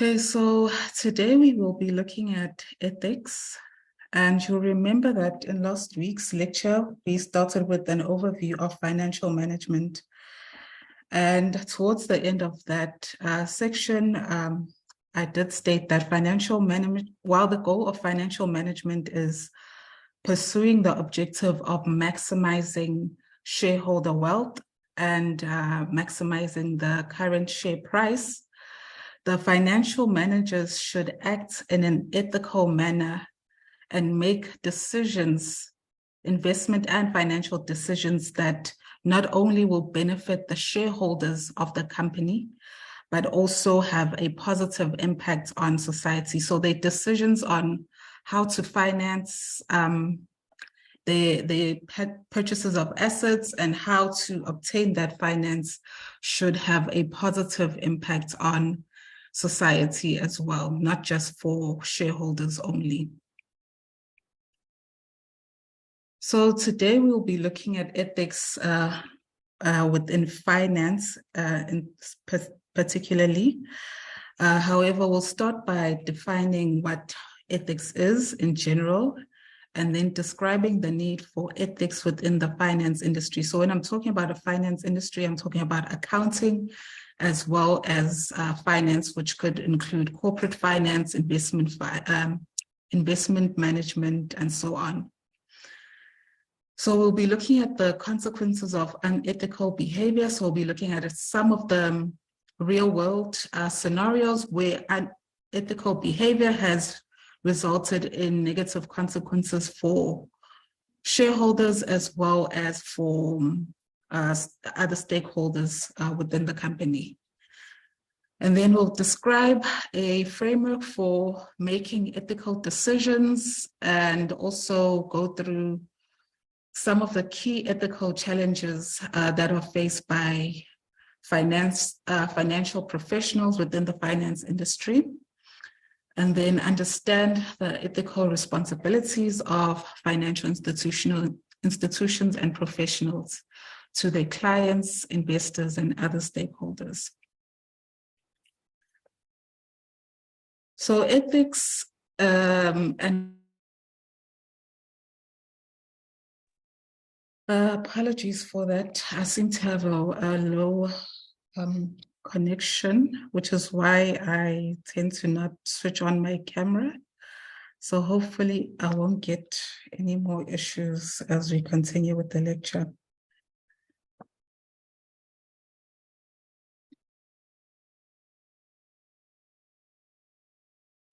Okay, so today we will be looking at ethics. And you'll remember that in last week's lecture, we started with an overview of financial management. And towards the end of that section, I did state that financial management, while the goal of financial management is pursuing the objective of maximizing shareholder wealth and maximizing the current share price, the financial managers should act in an ethical manner and make decisions, investment and financial decisions that not only will benefit the shareholders of the company, but also have a positive impact on society. So their decisions on how to finance the purchases of assets and how to obtain that finance should have a positive impact on society as well, not just for shareholders only. So today we'll be looking at ethics within finance, particularly. However, we'll start by defining what ethics is in general, and then describing the need for ethics within the finance industry. So when I'm talking about a finance industry, I'm talking about accounting, as well as finance, which could include corporate finance, investment management, and so on. So we'll be looking at the consequences of unethical behavior. So we'll be looking at some of the real world scenarios where unethical behavior has resulted in negative consequences for shareholders as well as for other stakeholders within the company. And then we'll describe a framework for making ethical decisions and also go through some of the key ethical challenges that are faced by financial professionals within the finance industry, and then understand the ethical responsibilities of financial institutions and professionals to their clients, investors, and other stakeholders. So ethics and apologies for that. I seem to have a low connection, which is why I tend to not switch on my camera. So hopefully I won't get any more issues as we continue with the lecture.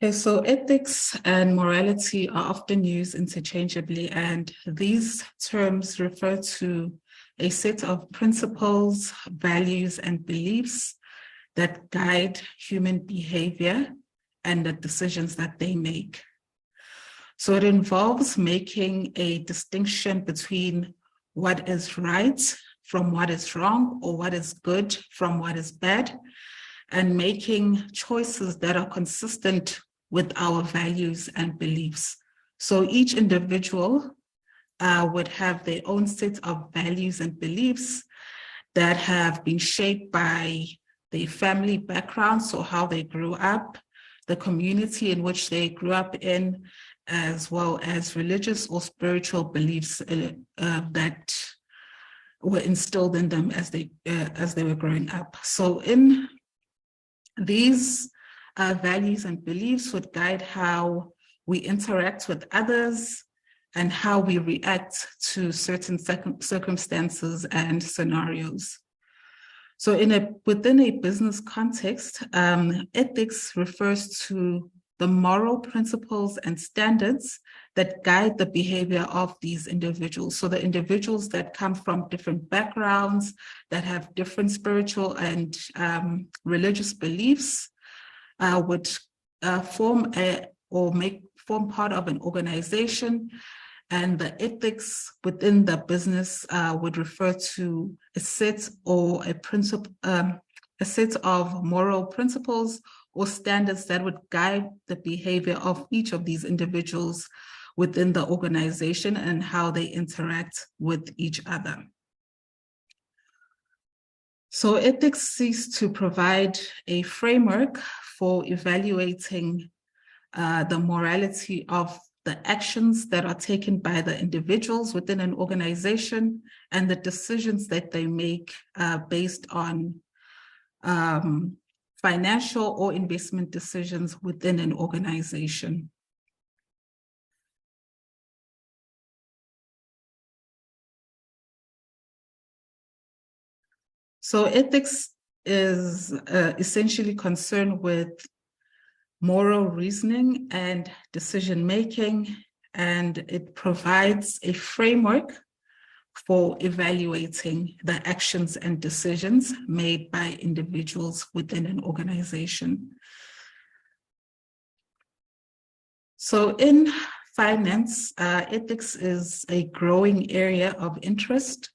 Okay, so ethics and morality are often used interchangeably, and these terms refer to a set of principles, values, and beliefs that guide human behavior and the decisions that they make. So it involves making a distinction between what is right from what is wrong, or what is good from what is bad, and making choices that are consistent with our values and beliefs. So each individual would have their own set of values and beliefs that have been shaped by their family background, so how they grew up, the community in which they grew up in, as well as religious or spiritual beliefs that were instilled in them as they were growing up. So in these values and beliefs would guide how we interact with others and how we react to certain circumstances and scenarios. So within a business context, ethics refers to the moral principles and standards that guide the behavior of these individuals. So the individuals that come from different backgrounds, that have different spiritual and religious beliefs, would form part of an organization, and the ethics within the business would refer to a set of moral principles or standards that would guide the behavior of each of these individuals within the organization and how they interact with each other. So ethics seeks to provide a framework for evaluating the morality of the actions that are taken by the individuals within an organization and the decisions that they make based on financial or investment decisions within an organization. So ethics is essentially concerned with moral reasoning and decision making, and it provides a framework for evaluating the actions and decisions made by individuals within an organization. So in finance, ethics is a growing area of interest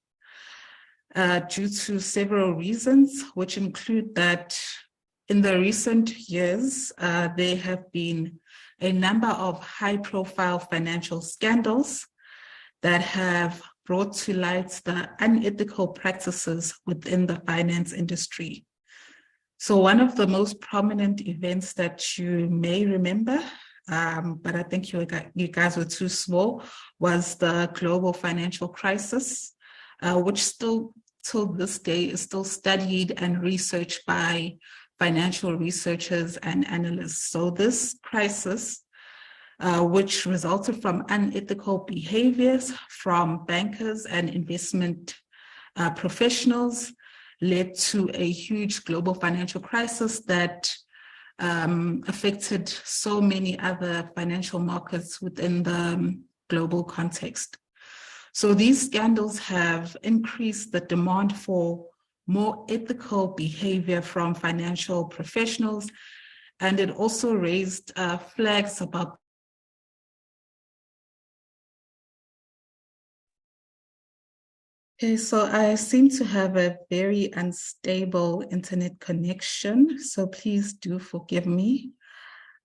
due to several reasons, which include that in the recent years, there have been a number of high-profile financial scandals that have brought to light the unethical practices within the finance industry. So one of the most prominent events that you may remember, but I think you guys were too small, was the global financial crisis, which still till this day is still studied and researched by financial researchers and analysts. So this crisis, which resulted from unethical behaviors from bankers and investment professionals, led to a huge global financial crisis that affected so many other financial markets within the global context. So these scandals have increased the demand for more ethical behavior from financial professionals, and it also raised flags about Okay, so I seem to have a very unstable internet connection, so please do forgive me.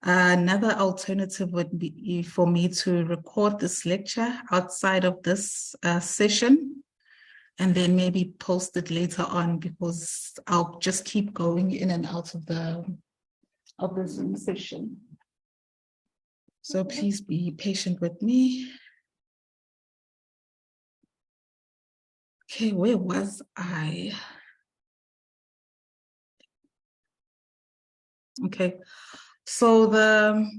Another alternative would be for me to record this lecture outside of this session and then maybe post it later on, because I'll just keep going in and out of the Zoom session. So please be patient with me. Okay, where was I? Okay, so the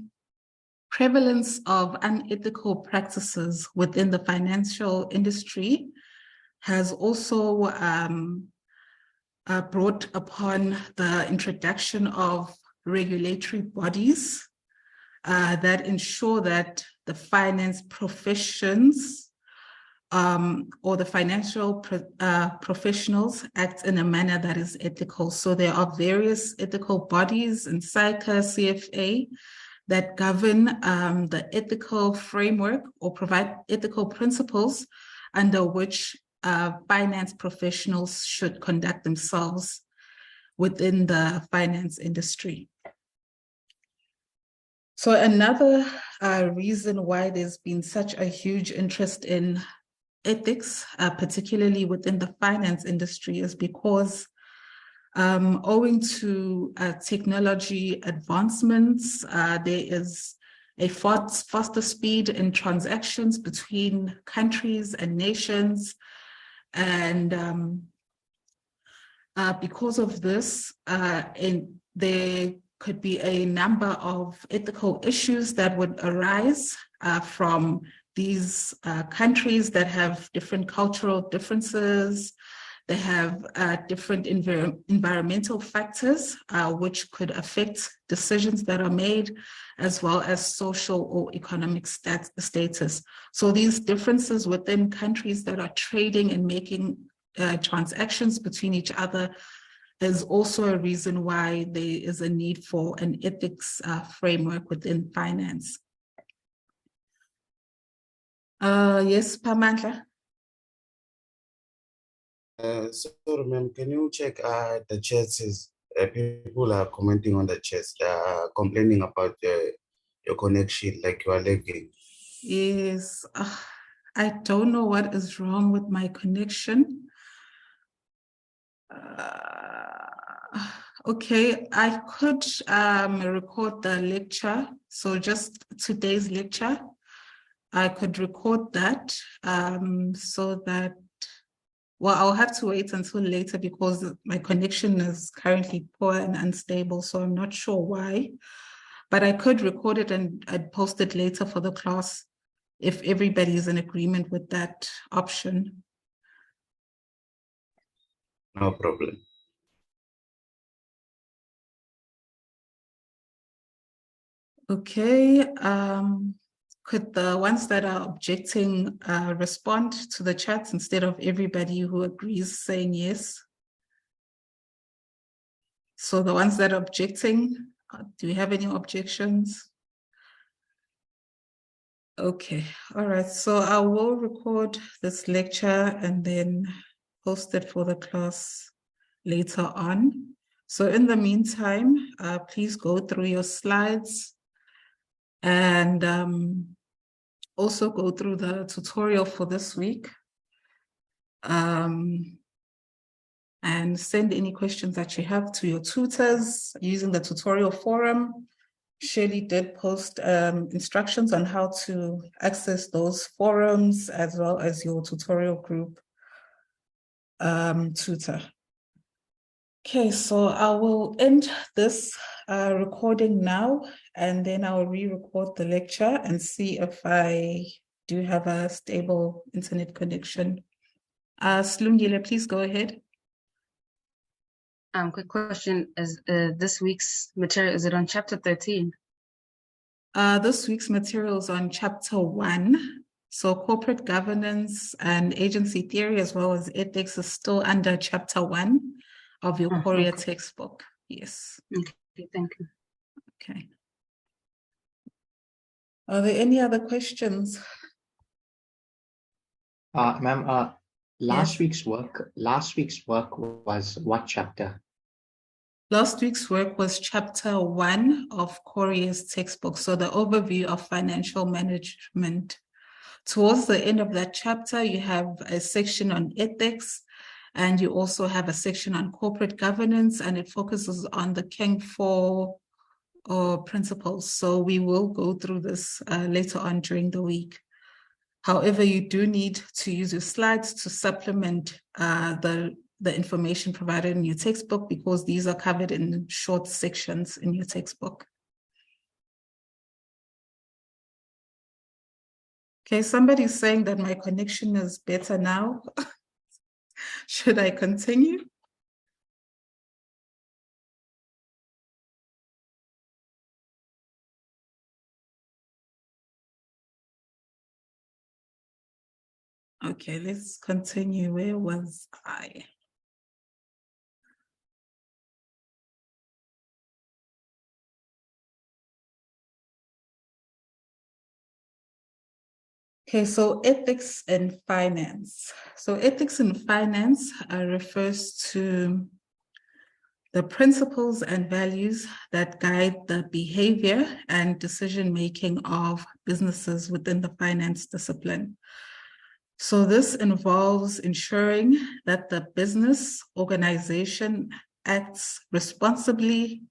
prevalence of unethical practices within the financial industry has also brought upon the introduction of regulatory bodies that ensure that the finance professions or the financial professionals act in a manner that is ethical. So there are various ethical bodies in SICA, CFA, that govern the ethical framework or provide ethical principles under which finance professionals should conduct themselves within the finance industry. So another reason why there's been such a huge interest in ethics, particularly within the finance industry, is because owing to technology advancements, there is a faster speed in transactions between countries and nations. And because of this, there could be a number of ethical issues that would arise from these countries that have different cultural differences. They have different environmental factors, which could affect decisions that are made, as well as social or economic status. So these differences within countries that are trading and making transactions between each other is also a reason why there is a need for an ethics framework within finance. Yes, Pamandla. Sorry, ma'am, can you check the chats? People are commenting on the chats. They are complaining about your connection, like you are lagging. Yes, I don't know what is wrong with my connection. Okay, I could record the lecture. So just today's lecture, I could record that so that, well, I'll have to wait until later because my connection is currently poor and unstable, so I'm not sure why. But I could record it and I'd post it later for the class if everybody is in agreement with that option. No problem. Okay. Could the ones that are objecting respond to the chat instead of everybody who agrees saying yes? So the ones that are objecting, do you have any objections? Okay, all right. So I will record this lecture and then post it for the class later on. So in the meantime, please go through your slides and also go through the tutorial for this week. And send any questions that you have to your tutors using the tutorial forum. Shirley did post instructions on how to access those forums as well as your tutorial group tutor. Okay, so I will end this recording now, and then I'll re-record the lecture and see if I do have a stable internet connection. Slungile, please go ahead. Quick question, is this week's material, is it on chapter 13? This week's material is on chapter 1. So corporate governance and agency theory as well as ethics is still under chapter 1 of your Korea textbook. Yes. Okay, thank you. Okay. Are there any other questions? Ma'am, last Yes. week's work was what chapter? Last week's work was chapter 1 of Korea's textbook. So the overview of financial management. Towards the end of that chapter, you have a section on ethics, and you also have a section on corporate governance, and it focuses on the mp4 principles. So we will go through this later on during the week. However, you do need to use your slides to supplement the information provided in your textbook because these are covered in short sections in your textbook. Okay, somebody's saying that my connection is better now. Should I continue? Okay, let's continue. Where was I? Okay, so ethics in finance. So ethics in finance refers to the principles and values that guide the behavior and decision-making of businesses within the finance discipline. So this involves ensuring that the business organization acts responsibly,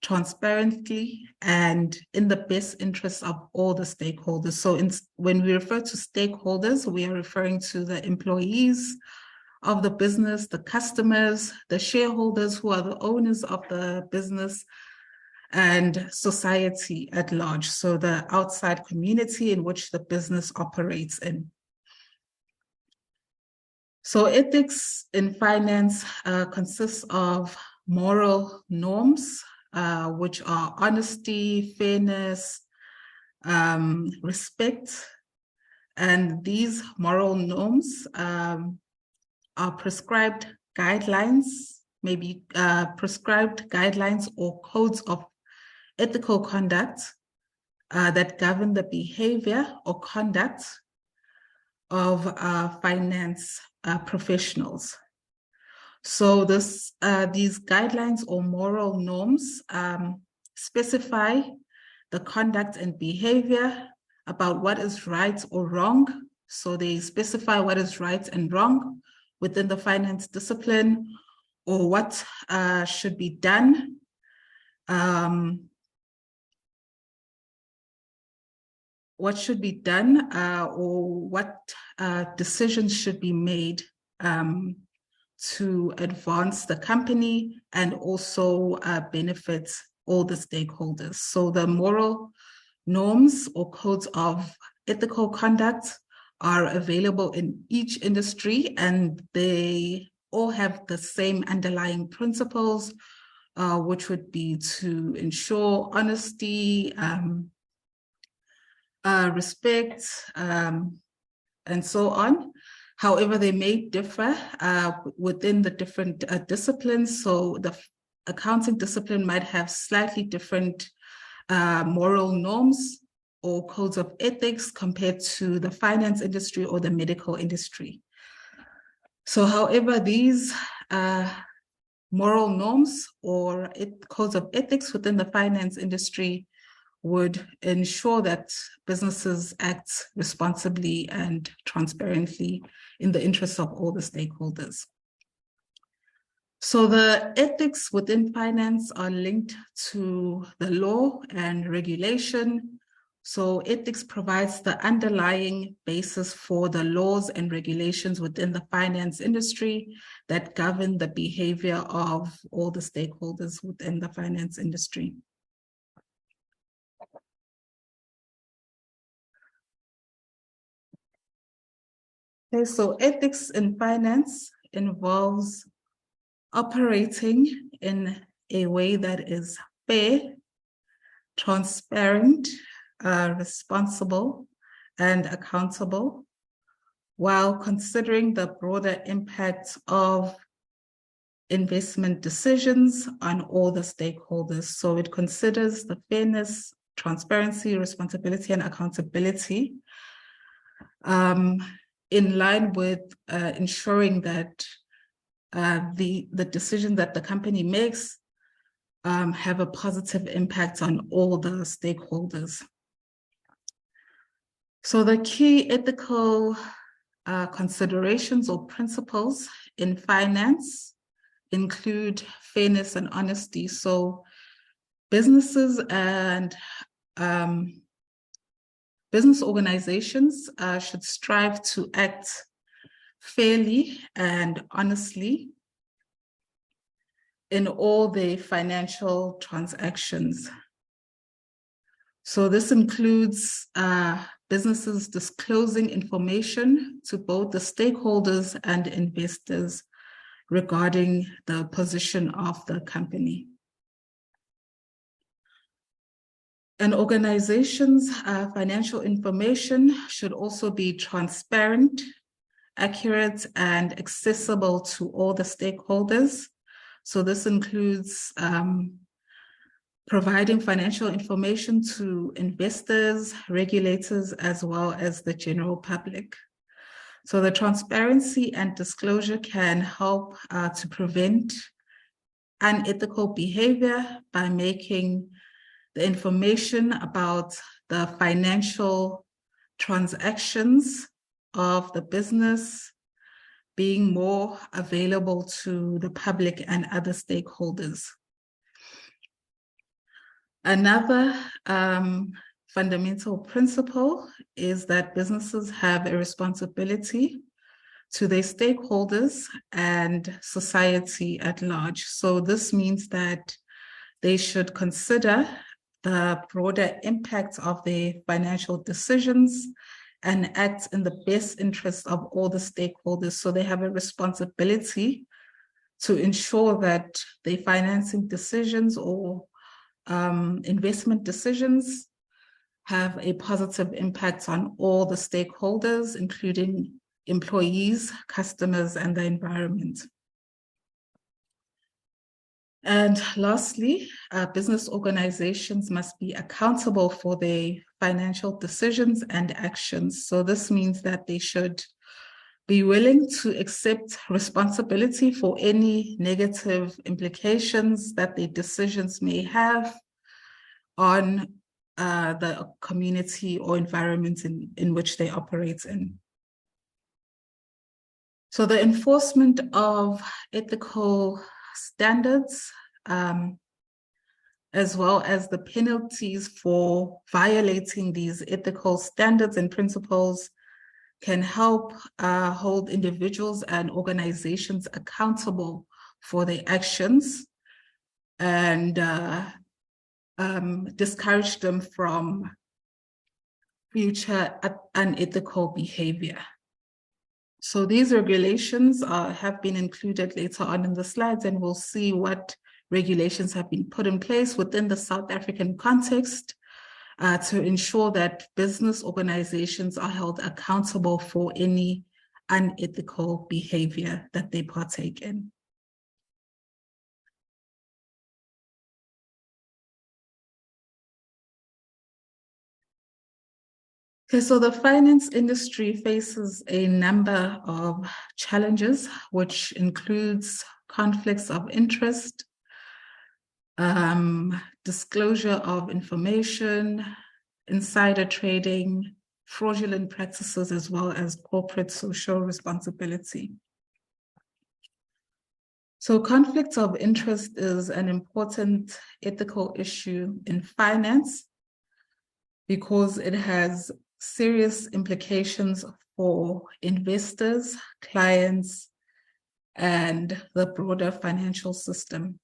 transparently, and in the best interests of all the stakeholders. So when we refer to stakeholders, we are referring to the employees of the business, the customers, the shareholders who are the owners of the business, and society at large. So the outside community in which the business operates in. So ethics in finance consists of moral norms, which are honesty, fairness, respect. And these moral norms are prescribed guidelines, maybe prescribed guidelines or codes of ethical conduct that govern the behavior or conduct of finance professionals. So these guidelines or moral norms specify the conduct and behavior about what is right or wrong. So they specify what is right and wrong within the finance discipline, or what should be done or what decisions should be made to advance the company and also benefit all the stakeholders. So the moral norms or codes of ethical conduct are available in each industry, and they all have the same underlying principles, which would be to ensure honesty, respect, and so on. However, they may differ within the different disciplines. So the accounting discipline might have slightly different moral norms or codes of ethics compared to the finance industry or the medical industry. So however, these moral norms or codes of ethics within the finance industry would ensure that businesses act responsibly and transparently in the interests of all the stakeholders. So the ethics within finance are linked to the law and regulation. So ethics provides the underlying basis for the laws and regulations within the finance industry that govern the behavior of all the stakeholders within the finance industry. Okay, so ethics in finance involves operating in a way that is fair, transparent, responsible, and accountable, while considering the broader impact of investment decisions on all the stakeholders. So it considers the fairness, transparency, responsibility, and accountability in line with ensuring that the decision that the company makes have a positive impact on all the stakeholders. So the key ethical considerations or principles in finance include fairness and honesty. So businesses and business organizations should strive to act fairly and honestly in all their financial transactions. So this includes businesses disclosing information to both the stakeholders and investors regarding the position of the company. An organization's financial information should also be transparent, accurate, and accessible to all the stakeholders. So this includes providing financial information to investors, regulators, as well as the general public. So the transparency and disclosure can help to prevent unethical behavior by making the information about the financial transactions of the business being more available to the public and other stakeholders. Another fundamental principle is that businesses have a responsibility to their stakeholders and society at large. So this means that they should consider the broader impact of their financial decisions and act in the best interest of all the stakeholders. So they have a responsibility to ensure that their financing decisions or investment decisions have a positive impact on all the stakeholders, including employees, customers, and the environment. And lastly, business organizations must be accountable for their financial decisions and actions. So this means that they should be willing to accept responsibility for any negative implications that their decisions may have on the community or environment in which they operate in. So the enforcement of ethical standards, as well as the penalties for violating these ethical standards and principles, can help hold individuals and organizations accountable for their actions and discourage them from future unethical behavior. So these regulations have been included later on in the slides, and we'll see what regulations have been put in place within the South African context to ensure that business organizations are held accountable for any unethical behavior that they partake in. Okay, so the finance industry faces a number of challenges, which includes conflicts of interest, disclosure of information, insider trading, fraudulent practices, as well as corporate social responsibility. So conflict of interest is an important ethical issue in finance because it has serious implications for investors, clients, and the broader financial system.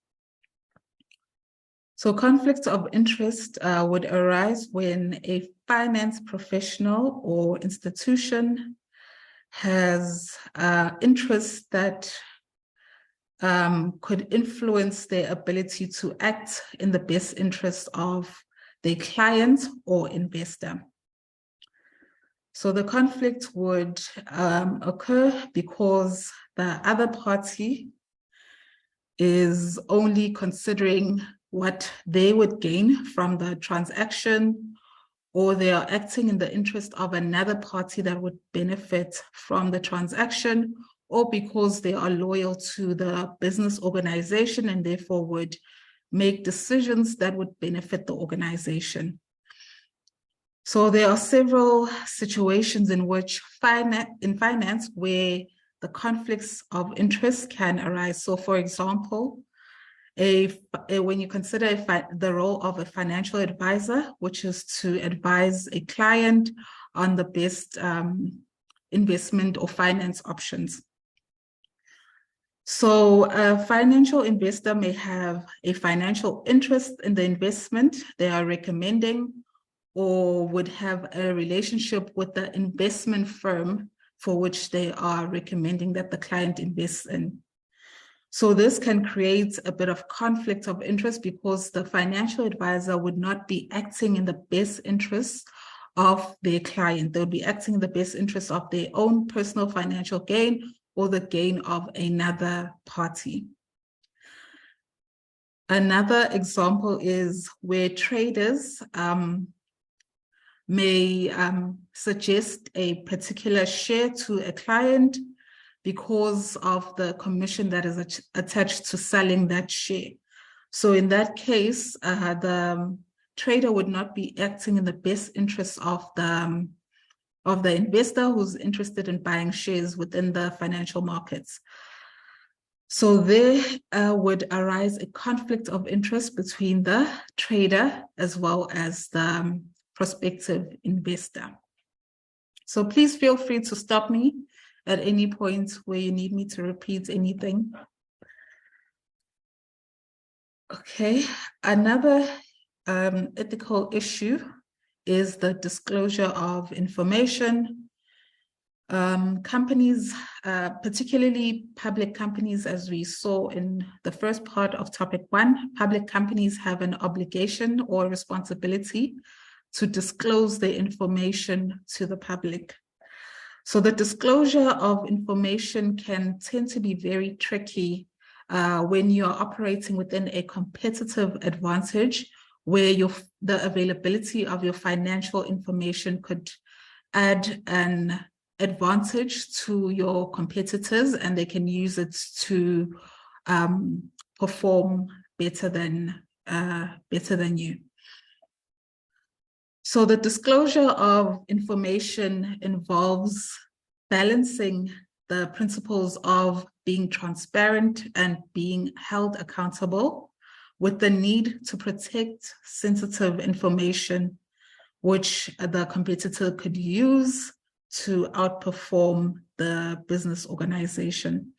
So conflicts of interest would arise when a finance professional or institution has interests that could influence their ability to act in the best interest of their client or investor. So the conflict would occur because the other party is only considering what they would gain from the transaction, or they are acting in the interest of another party that would benefit from the transaction, or because they are loyal to the business organization and therefore would make decisions that would benefit the organization. So there are several situations in which in finance where the conflicts of interest can arise. So for example, when you consider the role of a financial advisor, which is to advise a client on the best investment or finance options. So a financial investor may have a financial interest in the investment they are recommending, or would have a relationship with the investment firm for which they are recommending that the client invests in. So this can create a bit of conflict of interest because the financial advisor would not be acting in the best interests of their client. They would be acting in the best interest of their own personal financial gain or the gain of another party. Another example is where traders may suggest a particular share to a client because of the commission that is attached to selling that share. So in that case, the trader would not be acting in the best interest of the investor who's interested in buying shares within the financial markets. So there would arise a conflict of interest between the trader as well as the prospective investor. So please feel free to stop me at any point where you need me to repeat anything. Okay, another ethical issue is the disclosure of information. Companies, particularly public companies, as we saw in the first part of topic 1, public companies have an obligation or responsibility to disclose their information to the public. So the disclosure of information can tend to be very tricky when you're operating within a competitive advantage where the availability of your financial information could add an advantage to your competitors, and they can use it to perform better than you. So the disclosure of information involves balancing the principles of being transparent and being held accountable, with the need to protect sensitive information which the competitor could use to outperform the business organization.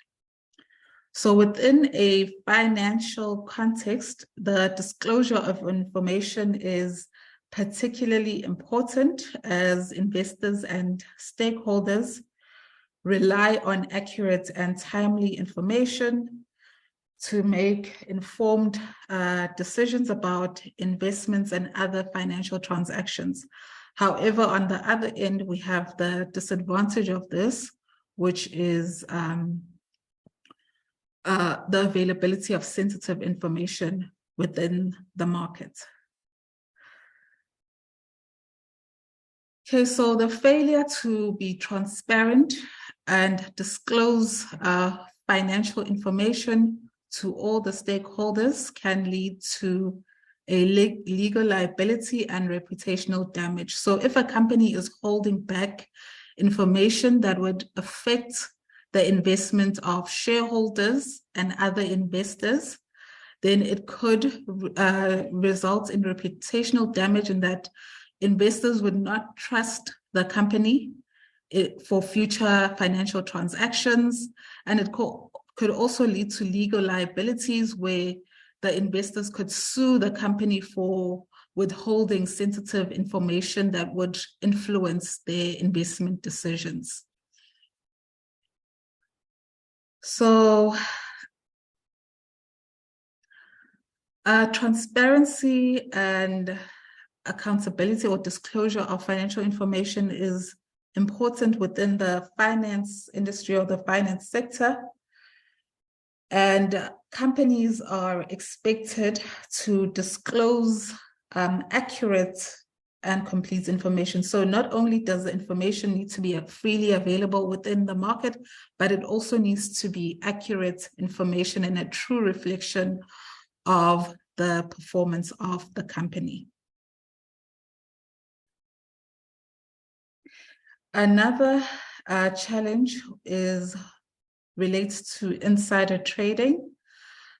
So within a financial context, the disclosure of information is particularly important as investors and stakeholders rely on accurate and timely information to make informed decisions about investments and other financial transactions. However, on the other end, we have the disadvantage of this, which is the availability of sensitive information within the market. Okay, so the failure to be transparent and disclose financial information to all the stakeholders can lead to a legal liability and reputational damage. So if a company is holding back information that would affect the investment of shareholders and other investors, then it could result in reputational damage in that investors would not trust the company for future financial transactions. And it could also lead to legal liabilities where the investors could sue the company for withholding sensitive information that would influence their investment decisions. So transparency and accountability or disclosure of financial information is important within the finance industry or the finance sector. And companies are expected to disclose accurate and complete information. So not only does the information need to be freely available within the market, but it also needs to be accurate information and a true reflection of the performance of the company. Another challenge relates to insider trading.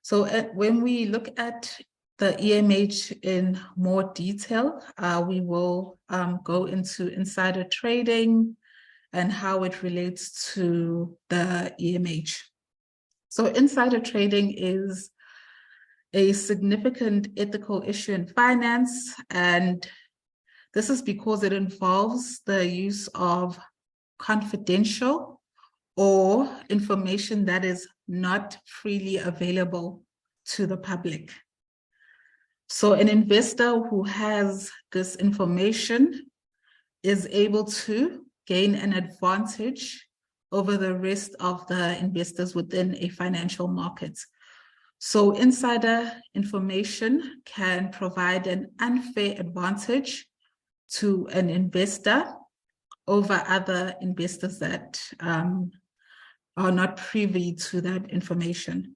So when we look at the EMH in more detail, we will go into insider trading and how it relates to the EMH. So insider trading is a significant ethical issue in finance, and this is because it involves the use of confidential or information that is not freely available to the public. So an investor who has this information is able to gain an advantage over the rest of the investors within a financial market. So insider information can provide an unfair advantage to an investor over other investors that are not privy to that information.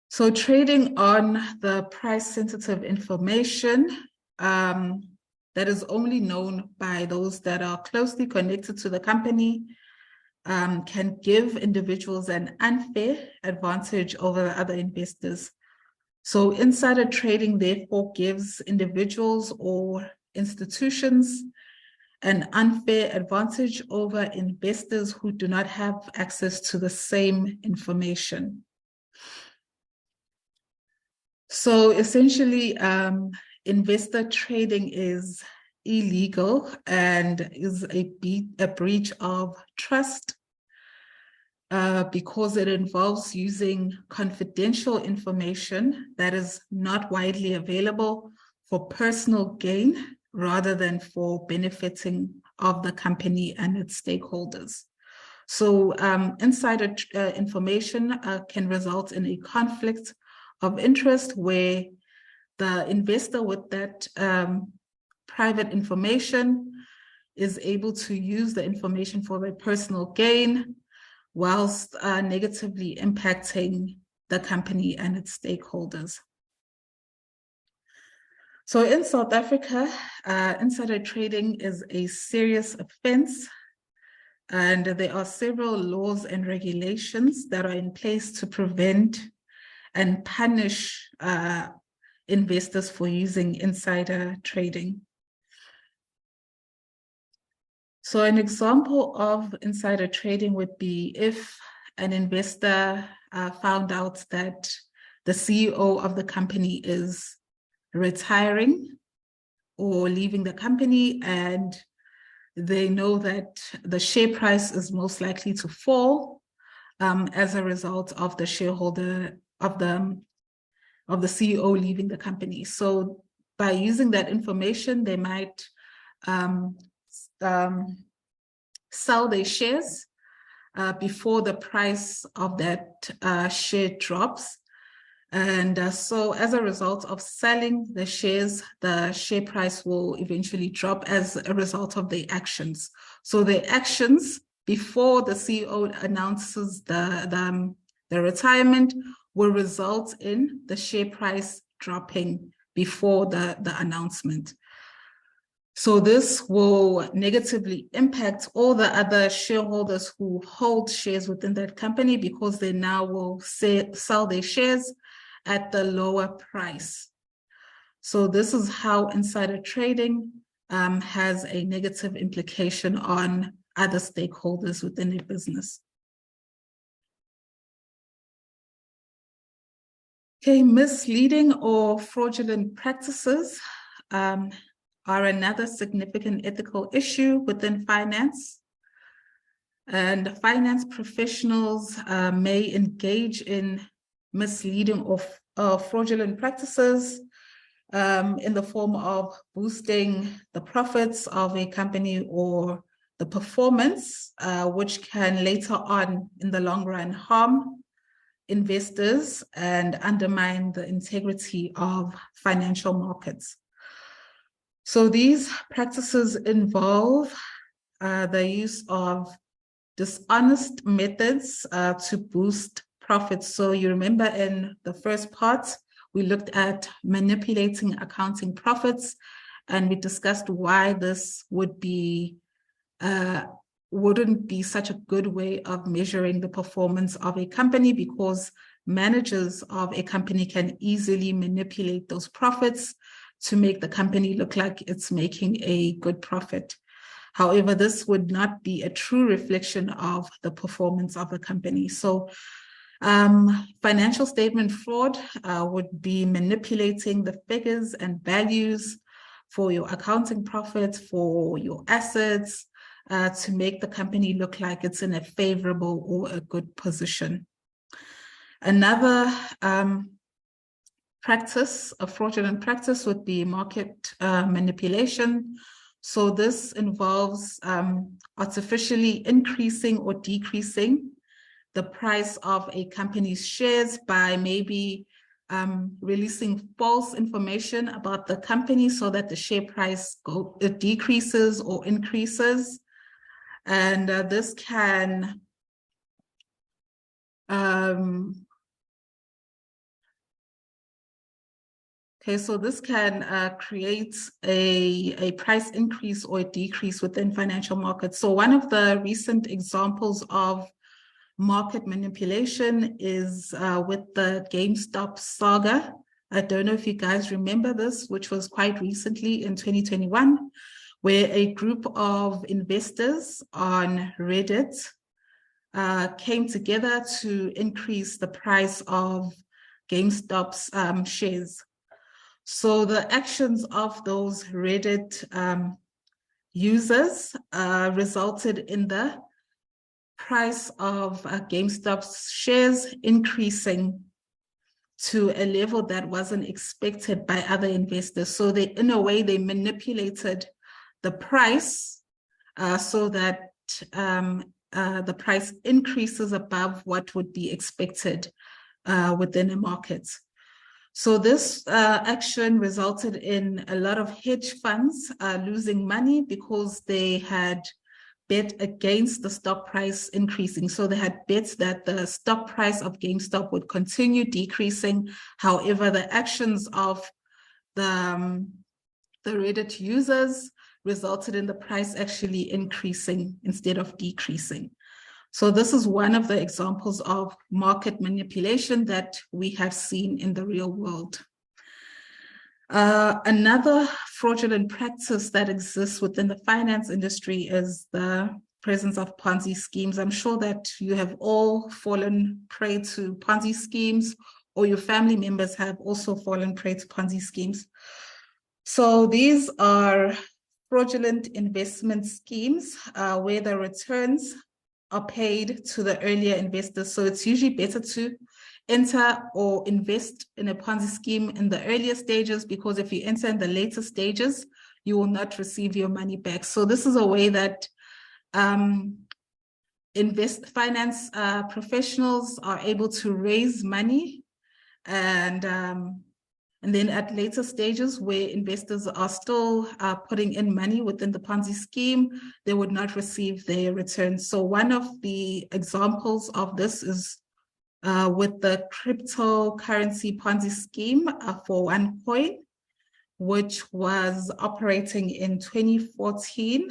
So trading on the price-sensitive information that is only known by those that are closely connected to the company can give individuals an unfair advantage over other investors. So insider trading therefore gives individuals or institutions an unfair advantage over investors who do not have access to the same information. So essentially, investor trading is illegal and is a breach of trust because it involves using confidential information that is not widely available for personal gain rather than for benefiting of the company and its stakeholders. So insider information can result in a conflict of interest where the investor with that private information is able to use the information for their personal gain whilst negatively impacting the company and its stakeholders. So in South Africa, insider trading is a serious offense And there are several laws and regulations that are in place to prevent and punish investors for using insider trading. So an example of insider trading would be if an investor found out that the CEO of the company is retiring or leaving the company, and they know that the share price is most likely to fall as a result of the shareholder of the CEO leaving the company. So by using that information, they might sell their shares before the price of that share drops. And so as a result of selling the shares, the share price will eventually drop as a result of their actions. So the actions before the CEO announces the retirement will result in the share price dropping before the announcement. So this will negatively impact all the other shareholders who hold shares within that company, because they now will sell their shares at the lower price. So this is how insider trading has a negative implication on other stakeholders within a business. Okay, misleading or fraudulent practices are another significant ethical issue within finance. And finance professionals may engage in misleading or fraudulent practices in the form of boosting the profits of a company or the performance, which can later on in the long run harm investors and undermine the integrity of financial markets. So these practices involve the use of dishonest methods to boost profits. So you remember in the first part, we looked at manipulating accounting profits, and we discussed why this wouldn't be such a good way of measuring the performance of a company, because managers of a company can easily manipulate those profits to make the company look like it's making a good profit. However, this would not be a true reflection of the performance of the company. So financial statement fraud would be manipulating the figures and values for your accounting profits, for your assets, to make the company look like it's in a favorable or a good position. Another practice, a fraudulent practice, would be market manipulation. So this involves artificially increasing or decreasing the price of a company's shares by maybe releasing false information about the company so that the share price decreases or increases. And this can so this can create a price increase or a decrease within financial markets. So one of the recent examples of market manipulation is with the GameStop saga. I don't know if you guys remember this, which was quite recently in 2021, where a group of investors on Reddit came together to increase the price of GameStop's shares. So the actions of those Reddit users resulted in the price of GameStop's shares increasing to a level that wasn't expected by other investors. So they, in a way, they manipulated the price so that the price increases above what would be expected within a market. So this action resulted in a lot of hedge funds losing money because they had bet against the stock price increasing. So they had bets that the stock price of GameStop would continue decreasing. However, the actions of the Reddit users resulted in the price actually increasing instead of decreasing. So this is one of the examples of market manipulation that we have seen in the real world. Another fraudulent practice that exists within the finance industry is the presence of Ponzi schemes. I'm sure that you have all fallen prey to Ponzi schemes, or your family members have also fallen prey to Ponzi schemes. So these are fraudulent investment schemes where the returns are paid to the earlier investors. So it's usually better to enter or invest in a Ponzi scheme in the earlier stages, because if you enter in the later stages, you will not receive your money back. So this is a way that finance professionals are able to raise money, and then at later stages where investors are still putting in money within the Ponzi scheme, they would not receive their returns. So one of the examples of this is with the cryptocurrency Ponzi scheme for OneCoin, which was operating in 2014,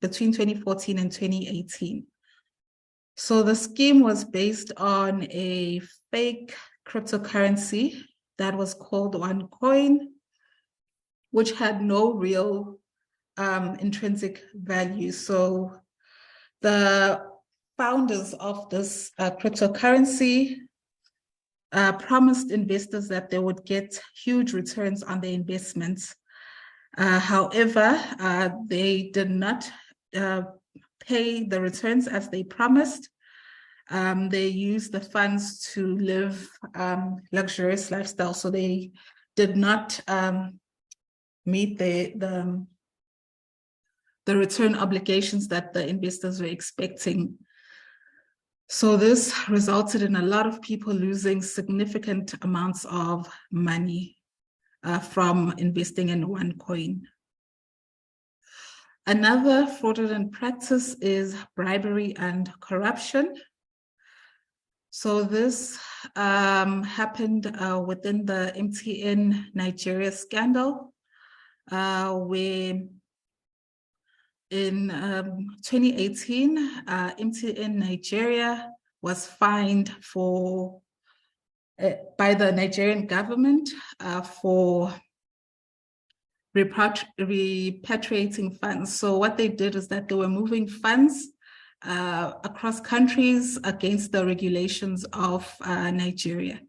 between 2014 and 2018. So the scheme was based on a fake cryptocurrency that was called OneCoin, which had no real intrinsic value. So the founders of this cryptocurrency promised investors that they would get huge returns on their investments. However, they did not pay the returns as they promised. They used the funds to live luxurious lifestyle, so they did not meet the return obligations that the investors were expecting. So this resulted in a lot of people losing significant amounts of money from investing in OneCoin. Another fraudulent practice is bribery and corruption. So this happened within the MTN Nigeria scandal, where in 2018, MTN Nigeria was fined by the Nigerian government for repatriating funds. So what they did is that they were moving funds across countries against the regulations of Nigeria.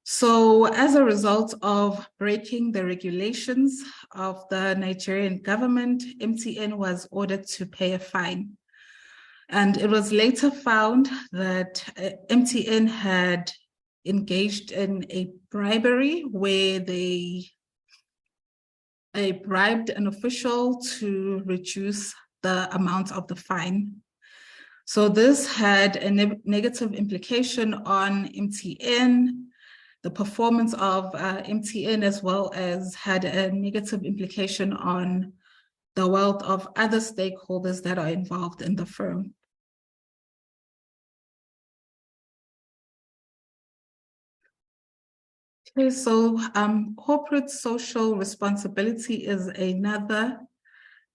So as a result of breaking the regulations of the Nigerian government, MTN was ordered to pay a fine. And it was later found that MTN had engaged in a bribery where they bribed an official to reduce the amount of the fine. So this had a negative implication on MTN, the performance of MTN, as well as had a negative implication on the wealth of other stakeholders that are involved in the firm. Okay, so corporate social responsibility is another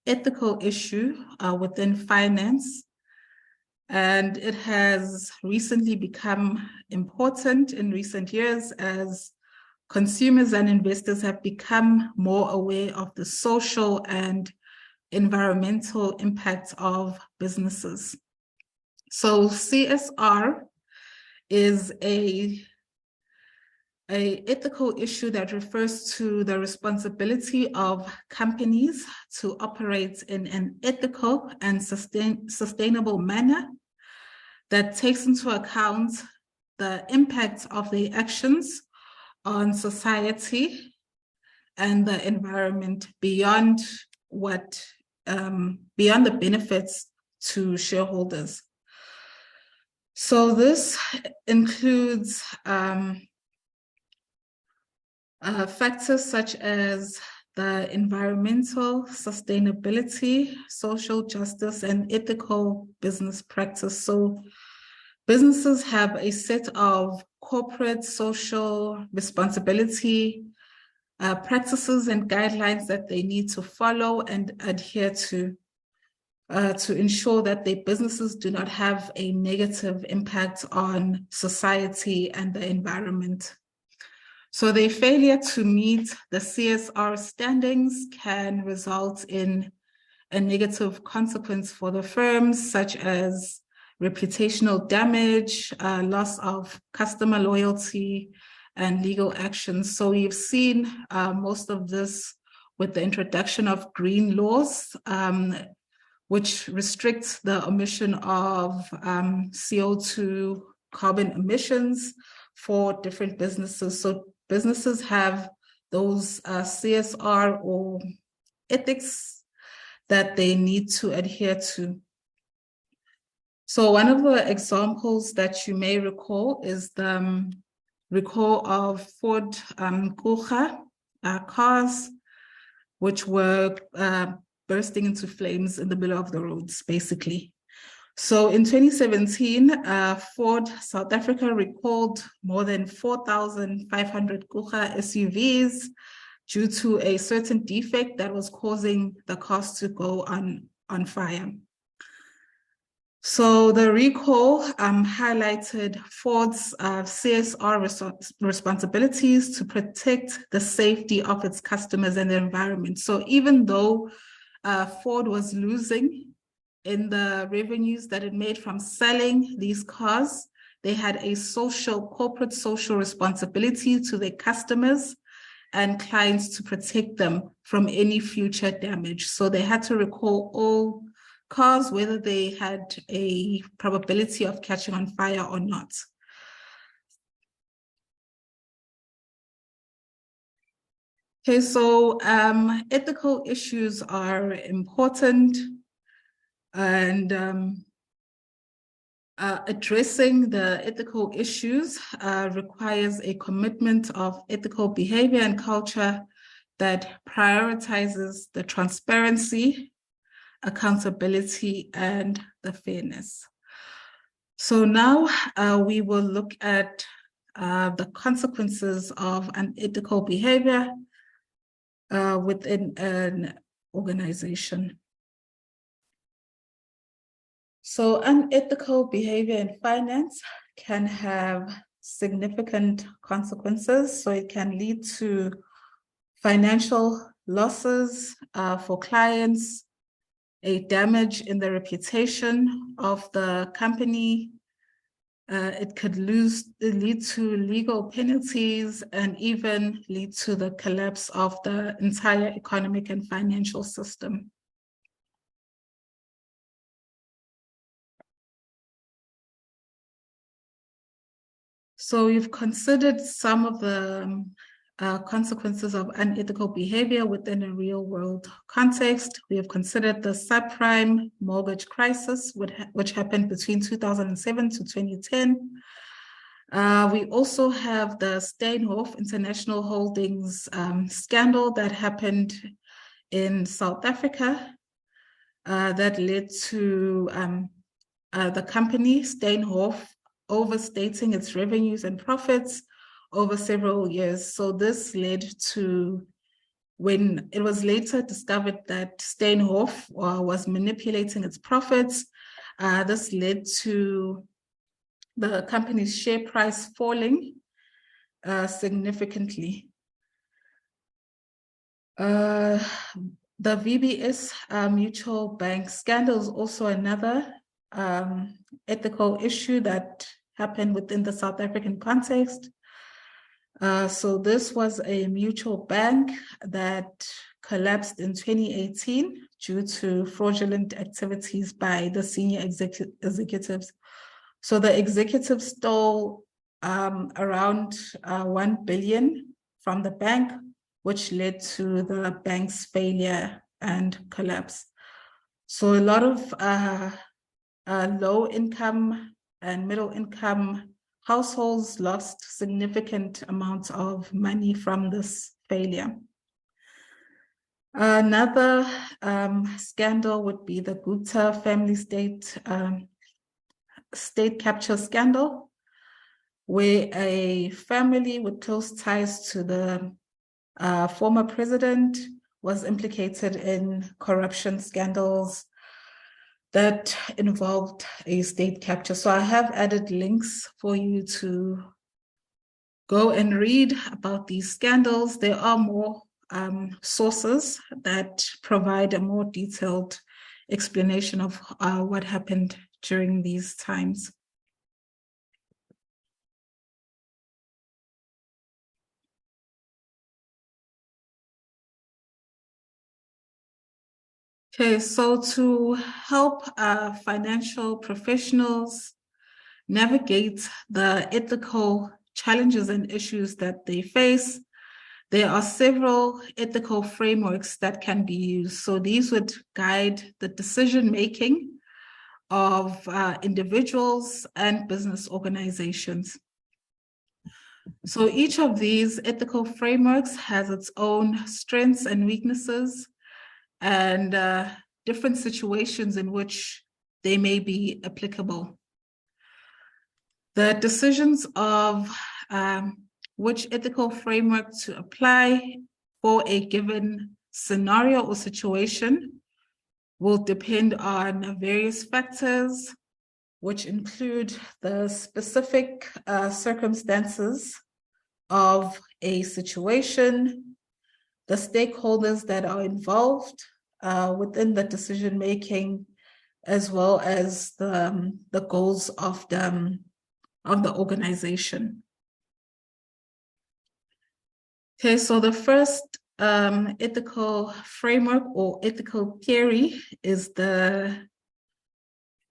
ethical issue within finance. And it has recently become important in recent years as consumers and investors have become more aware of the social and environmental impacts of businesses. So CSR is an ethical issue that refers to the responsibility of companies to operate in an ethical and sustainable manner that takes into account the impact of their actions on society and the environment beyond the benefits to shareholders. So this includes factors such as the environmental sustainability, social justice, and ethical business practice. So businesses have a set of corporate social responsibility practices and guidelines that they need to follow and adhere to ensure that their businesses do not have a negative impact on society and the environment. So their failure to meet the CSR standings can result in a negative consequence for the firms, such as reputational damage, loss of customer loyalty, and legal actions. So we've seen most of this with the introduction of green laws, which restricts the emission of CO2 carbon emissions for different businesses. So businesses have those CSR or ethics that they need to adhere to. So one of the examples that you may recall is the recall of Ford Kuga cars, which were bursting into flames in the middle of the roads, basically. So in 2017, Ford South Africa recalled more than 4,500 Kuga SUVs due to a certain defect that was causing the cars to go on fire. So the recall highlighted Ford's CSR responsibilities to protect the safety of its customers and the environment. So even though Ford was losing in the revenues that it made from selling these cars, they had a corporate social responsibility to their customers and clients to protect them from any future damage. So they had to recall all cars, whether they had a probability of catching on fire or not. Okay, so ethical issues are important, and addressing the ethical issues requires a commitment of ethical behavior and culture that prioritizes the transparency, accountability, and the fairness. So now we will look at the consequences of unethical behavior within an organization. So unethical behavior in finance can have significant consequences. So it can lead to financial losses for clients, a damage in the reputation of the company. It could lead to legal penalties and even lead to the collapse of the entire economic and financial system. So we've considered some of the consequences of unethical behavior within a real-world context. We have considered the subprime mortgage crisis, which happened between 2007 to 2010. We also have the Steenhoff International Holdings scandal that happened in South Africa that led to the company Steenhoff overstating its revenues and profits over several years. So this led to, when it was later discovered that Steenhoff was manipulating its profits, this led to the company's share price falling significantly. The VBS mutual bank scandal is also another ethical issue that happened within the South African context. So this was a mutual bank that collapsed in 2018 due to fraudulent activities by the senior executives. So the executives stole around 1 billion from the bank, which led to the bank's failure and collapse. So a lot of low income and middle income households lost significant amounts of money from this failure. Another scandal would be the Gupta family state capture scandal, where a family with close ties to the A former president was implicated in corruption scandals that involved a state capture. So I have added links for you to go and read about these scandals. There are more sources that provide a more detailed explanation of what happened during these times. Okay, so to help financial professionals navigate the ethical challenges and issues that they face, there are several ethical frameworks that can be used. So these would guide the decision-making of individuals and business organizations. So each of these ethical frameworks has its own strengths and weaknesses and different situations in which they may be applicable. The decisions of which ethical framework to apply for a given scenario or situation will depend on various factors, which include the specific circumstances of a situation, the stakeholders that are involved within the decision-making, as well as the goals of the organization. Okay, so the first ethical framework or ethical theory is the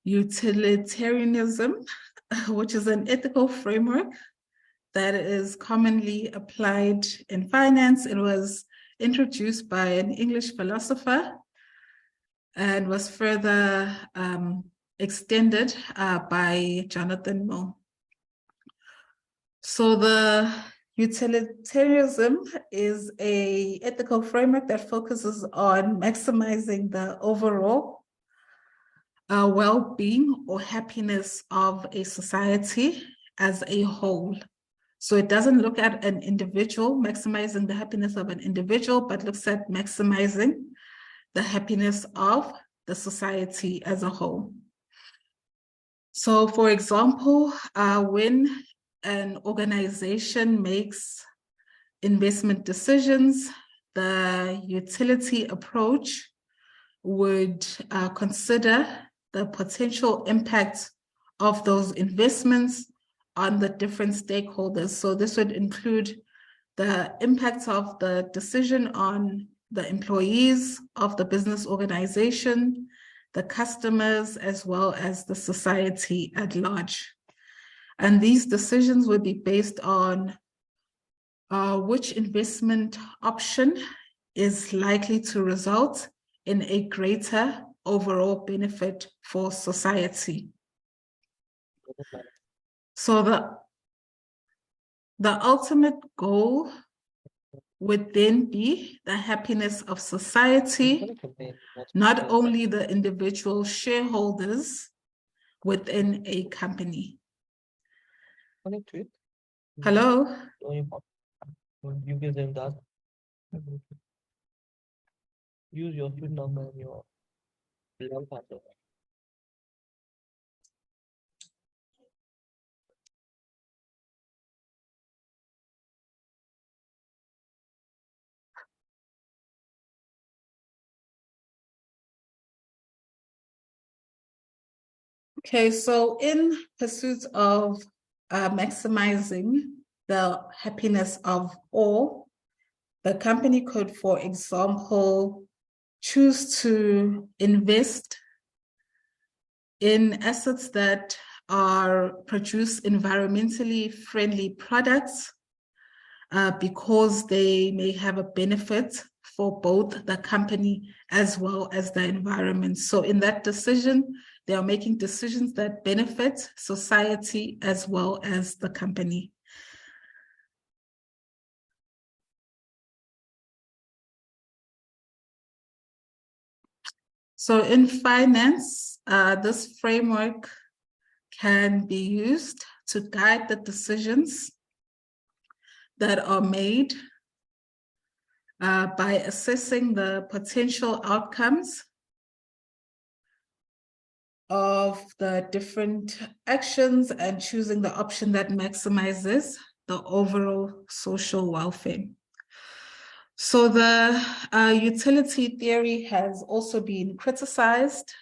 utilitarianism, which is an ethical framework that is commonly applied in finance. It was introduced by an English philosopher and was further extended by Jonathan Moore. So the utilitarianism is an ethical framework that focuses on maximizing the overall well-being or happiness of a society as a whole. So it doesn't look at an individual, maximizing the happiness of an individual, but looks at maximizing the happiness of the society as a whole. So for example, when an organization makes investment decisions, the utility approach would consider the potential impact of those investments on the different stakeholders. So this would include the impact of the decision on the employees of the business organization, the customers, as well as the society at large. And these decisions would be based on which investment option is likely to result in a greater overall benefit for society. So the ultimate goal would then be the happiness of society, not only the individual shareholders within a company. Connect to it. Hello? You give them that. Use your feed number and your long password. Okay, so in pursuit of maximizing the happiness of all, the company could, for example, choose to invest in assets that produce environmentally friendly products because they may have a benefit for both the company as well as the environment. So in that decision, they are making decisions that benefit society as well as the company. So in finance, this framework can be used to guide the decisions that are made by assessing the potential outcomes of the different actions and choosing the option that maximizes the overall social welfare. So the utility theory has also been criticized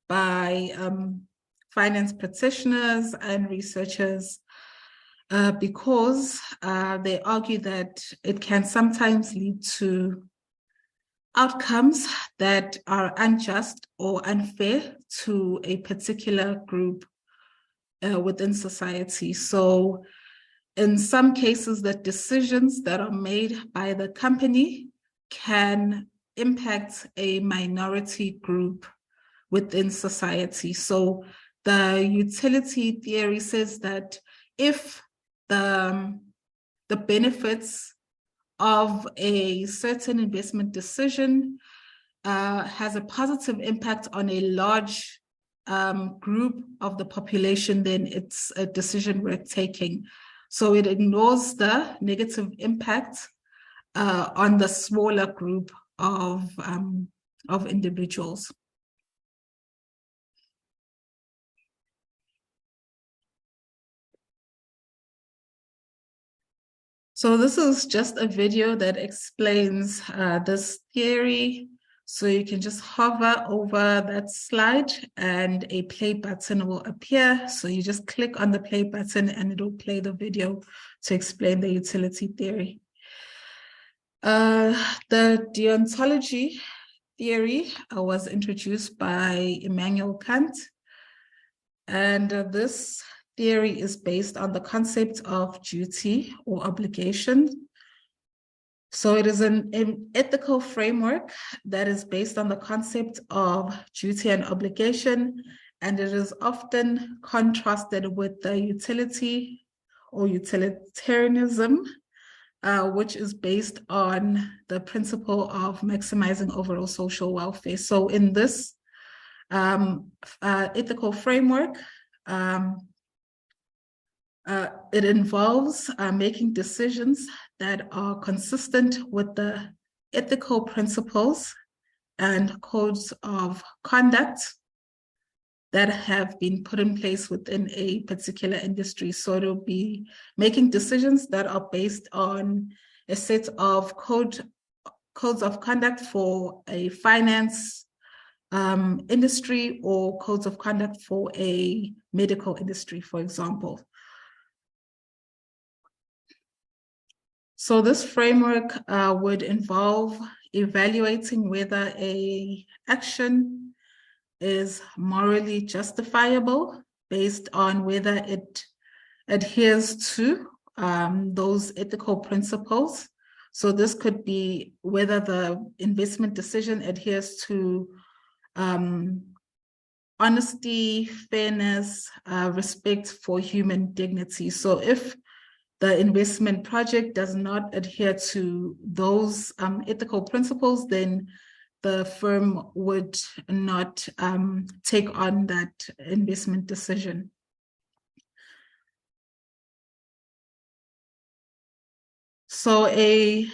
by finance practitioners and researchers because they argue that it can sometimes lead to outcomes that are unjust or unfair to a particular group within society. So in some cases, the decisions that are made by the company can impact a minority group within society. So the utility theory says that if the benefits of a certain investment decision has a positive impact on a large group of the population, then it's a decision worth taking. So it ignores the negative impact on the smaller group of individuals. So this is just a video that explains this theory. So you can just hover over that slide and a play button will appear. So you just click on the play button and it'll play the video to explain the utility theory. The deontology theory was introduced by Immanuel Kant. And this theory is based on the concept of duty or obligation. So it is an ethical framework that is based on the concept of duty and obligation, and it is often contrasted with the utility or utilitarianism, which is based on the principle of maximizing overall social welfare. So in this ethical framework, it involves making decisions that are consistent with the ethical principles and codes of conduct that have been put in place within a particular industry. So it'll be making decisions that are based on a set of codes of conduct for a finance industry or codes of conduct for a medical industry, for example. So this framework would involve evaluating whether an action is morally justifiable based on whether it adheres to those ethical principles. So this could be whether the investment decision adheres to honesty, fairness, respect for human dignity. So if the investment project does not adhere to those ethical principles, then the firm would not take on that investment decision. So a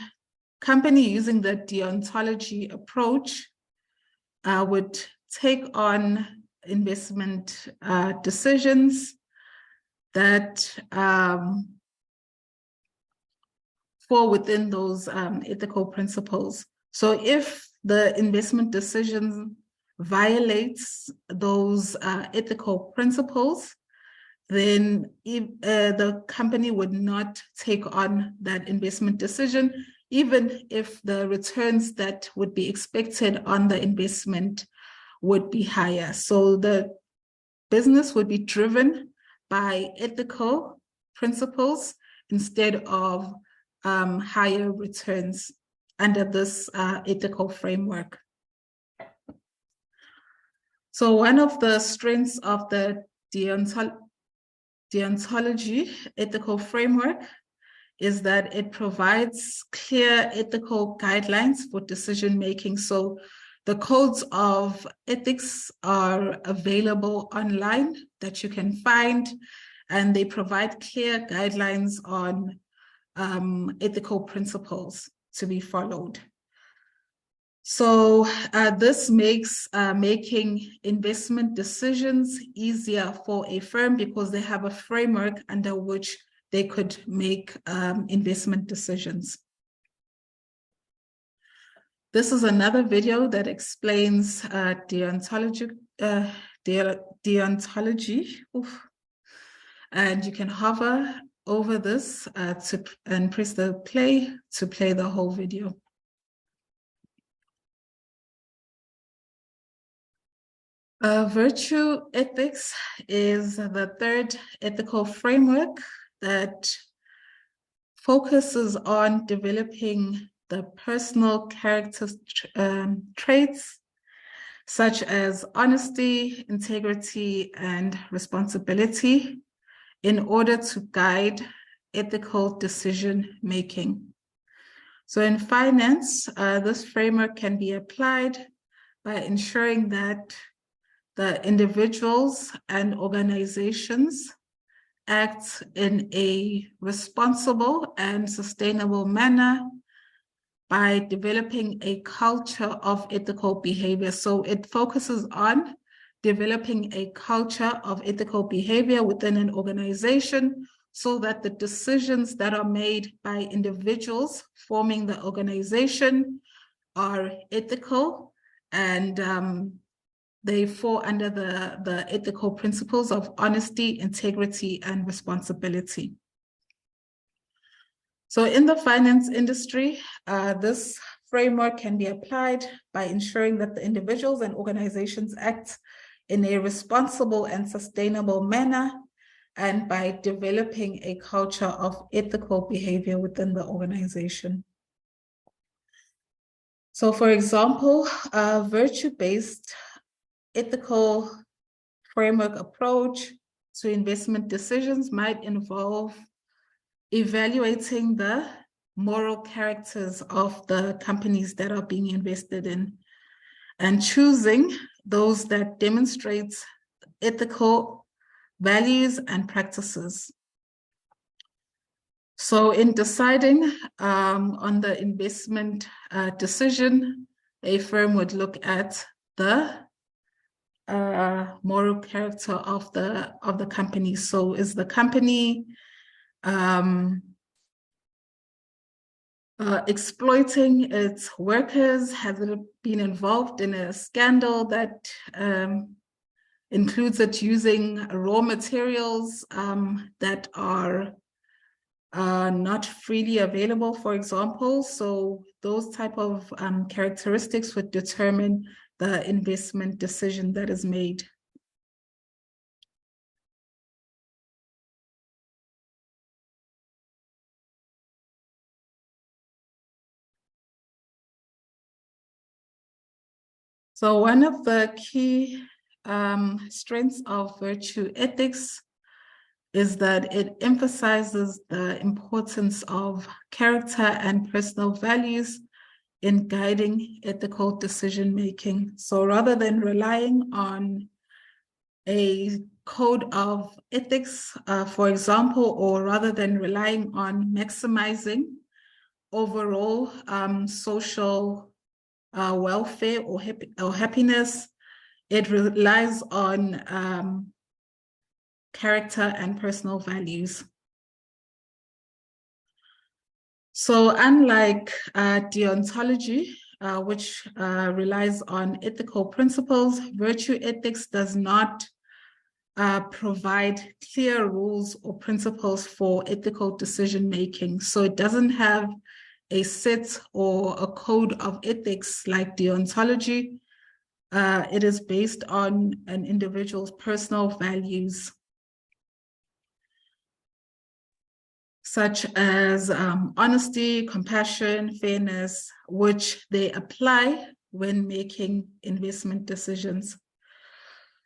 company using the deontology approach would take on investment decisions that fall within those ethical principles. So if the investment decision violates those ethical principles, then the company would not take on that investment decision, even if the returns that would be expected on the investment would be higher. So the business would be driven by ethical principles instead of higher returns under this ethical framework. So one of the strengths of the deontology ethical framework is that it provides clear ethical guidelines for decision making. So the codes of ethics are available online that you can find, and they provide clear guidelines on ethical principles. to be followed. So this makes making investment decisions easier for a firm because they have a framework under which they could make investment decisions. This is another video that explains deontology. Oof. And you can hover over this and press the play to play the whole video. Virtue ethics is the third ethical framework that focuses on developing the personal character traits such as honesty, integrity, and responsibility in order to guide ethical decision making. So in finance, this framework can be applied by ensuring that the individuals and organizations act in a responsible and sustainable manner by developing a culture of ethical behavior. So it focuses on developing a culture of ethical behavior within an organization so that the decisions that are made by individuals forming the organization are ethical and they fall under the ethical principles of honesty, integrity, and responsibility. So in the finance industry, this framework can be applied by ensuring that the individuals and organizations act in a responsible and sustainable manner, and by developing a culture of ethical behavior within the organization. So for example, a virtue-based ethical framework approach to investment decisions might involve evaluating the moral characters of the companies that are being invested in and choosing those that demonstrate ethical values and practices. So in deciding on the investment decision, a firm would look at the moral character of the company. So is the company exploiting its workers? Has it been involved in a scandal that includes it using raw materials that are not freely available, for example? So those type of characteristics would determine the investment decision that is made. So one of the key strengths of virtue ethics is that it emphasizes the importance of character and personal values in guiding ethical decision-making. So rather than relying on a code of ethics, for example, or rather than relying on maximizing overall social welfare or happiness, it relies on character and personal values. So unlike deontology, which relies on ethical principles, virtue ethics does not provide clear rules or principles for ethical decision-making. So it doesn't have a set or a code of ethics like deontology. It is based on an individual's personal values, such as honesty, compassion, fairness, which they apply when making investment decisions.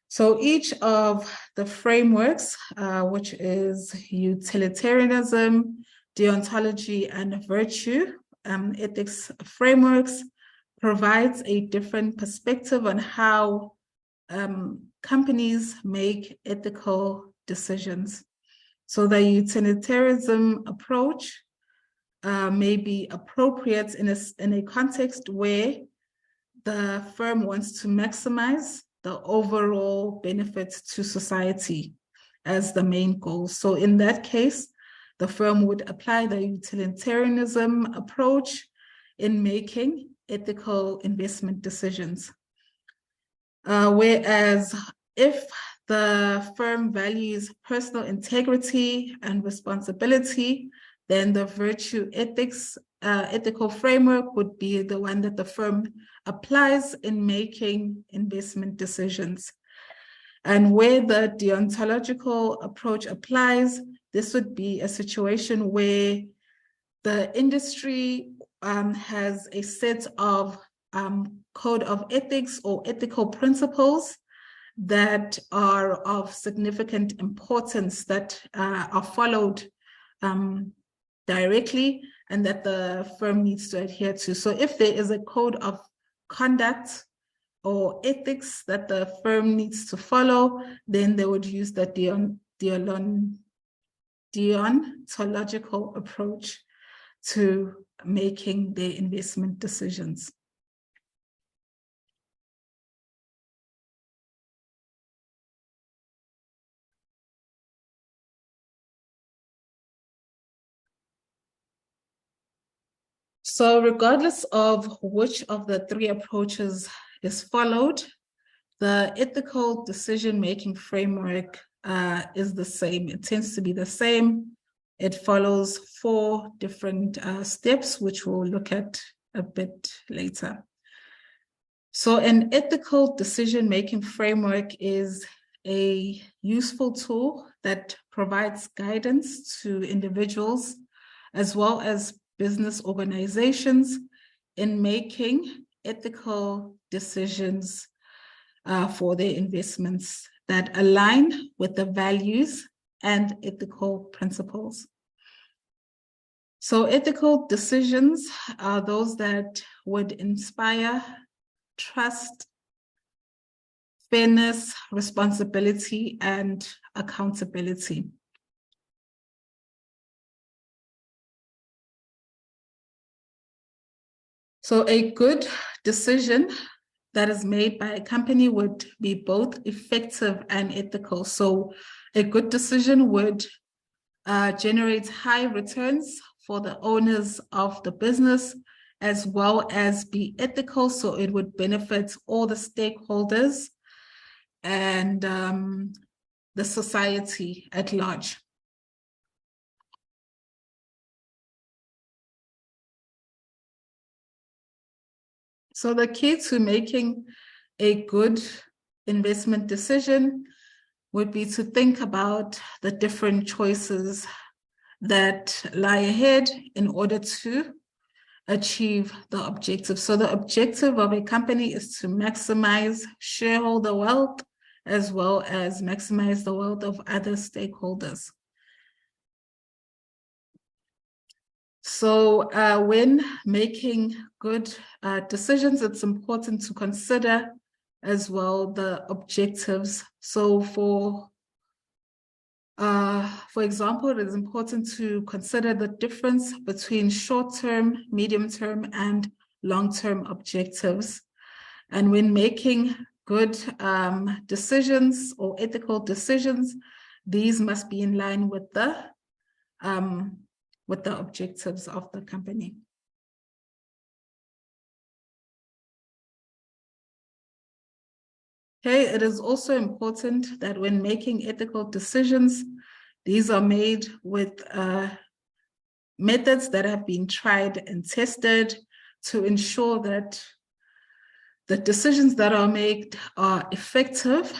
So each of the frameworks, which is utilitarianism, deontology, and virtue ethics frameworks, provides a different perspective on how companies make ethical decisions. So the utilitarianism approach may be appropriate in a context where the firm wants to maximize the overall benefits to society as the main goal. So in that case, the firm would apply the utilitarianism approach in making ethical investment decisions. Whereas if the firm values personal integrity and responsibility, then the virtue ethical framework would be the one that the firm applies in making investment decisions. And where the deontological approach applies, this would be a situation where the industry has a set of code of ethics or ethical principles that are of significant importance that are followed directly and that the firm needs to adhere to. So if there is a code of conduct or ethics that the firm needs to follow, then they would use the deontological approach to making their investment decisions. So regardless of which of the three approaches is followed, the ethical decision-making framework is the same. It tends to be the same. It follows 4 different steps, which we'll look at a bit later. So an ethical decision-making framework is a useful tool that provides guidance to individuals as well as business organizations in making ethical decisions for their investments that align with the values and ethical principles. So ethical decisions are those that would inspire trust, fairness, responsibility, and accountability. So a good decision that is made by a company would be both effective and ethical. So a good decision would generate high returns for the owners of the business, as well as be ethical. So it would benefit all the stakeholders and the society at large. So the key to making a good investment decision would be to think about the different choices that lie ahead in order to achieve the objective. So the objective of a company is to maximize shareholder wealth as well as maximize the wealth of other stakeholders. So when making good decisions, it's important to consider as well the objectives. So for example, it is important to consider the difference between short-term, medium-term, and long-term objectives. And when making good decisions or ethical decisions, these must be in line with the objectives of the company. Okay, it is also important that when making ethical decisions, these are made with methods that have been tried and tested to ensure that the decisions that are made are effective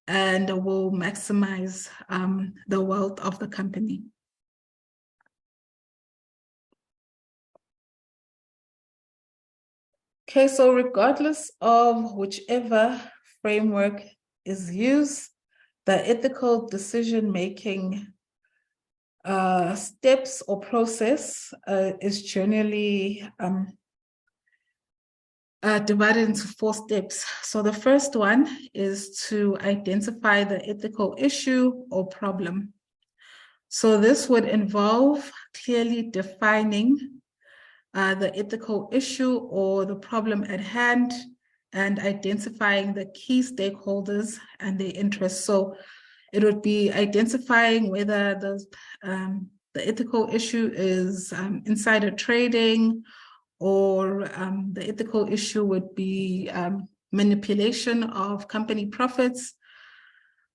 and will maximize the wealth of the company. Okay, so regardless of whichever framework is used, the ethical decision-making steps or process is generally divided into 4 steps. So the first one is to identify the ethical issue or problem. So this would involve clearly defining the ethical issue or the problem at hand and identifying the key stakeholders and their interests. So it would be identifying whether the ethical issue is insider trading, or the ethical issue would be manipulation of company profits.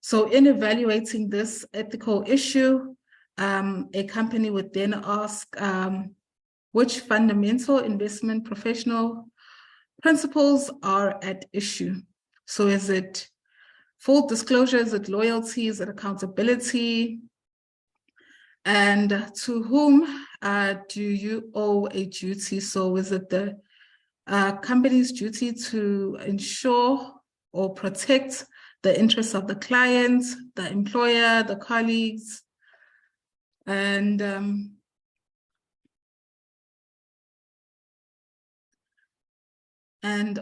So in evaluating this ethical issue, a company would then ask which fundamental investment professional principles are at issue. So is it full disclosure, is it loyalty, is it accountability? And to whom do you owe a duty? So is it the company's duty to ensure or protect the interests of the client, the employer, the colleagues, and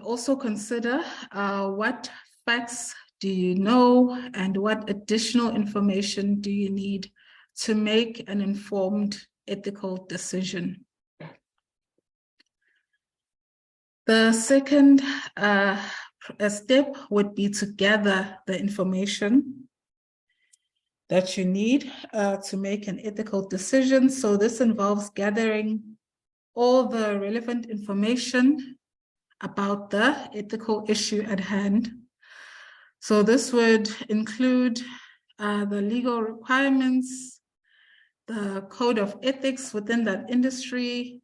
also consider what facts do you know and what additional information do you need to make an informed ethical decision. The second step would be to gather the information that you need to make an ethical decision. So this involves gathering all the relevant information about the ethical issue at hand. So this would include the legal requirements, the code of ethics within that industry,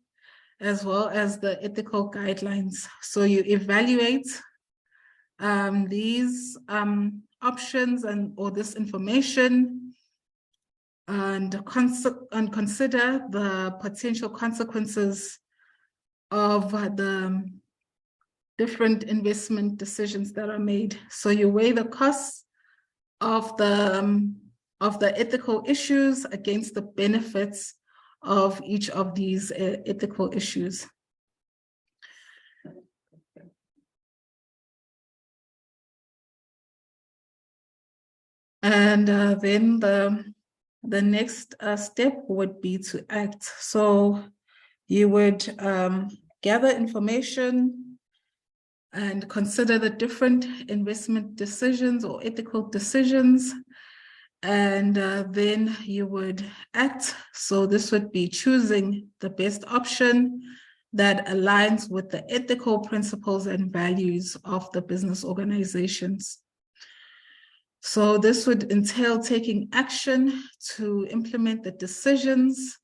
as well as the ethical guidelines. So you evaluate these options or this information and consider the potential consequences of the different investment decisions that are made. So you weigh the costs of the ethical issues against the benefits of each of these ethical issues. And then the next step would be to act. So you would gather information and consider the different investment decisions or ethical decisions, and then you would act. So this would be choosing the best option that aligns with the ethical principles and values of the business organizations. So this would entail taking action to implement the decisions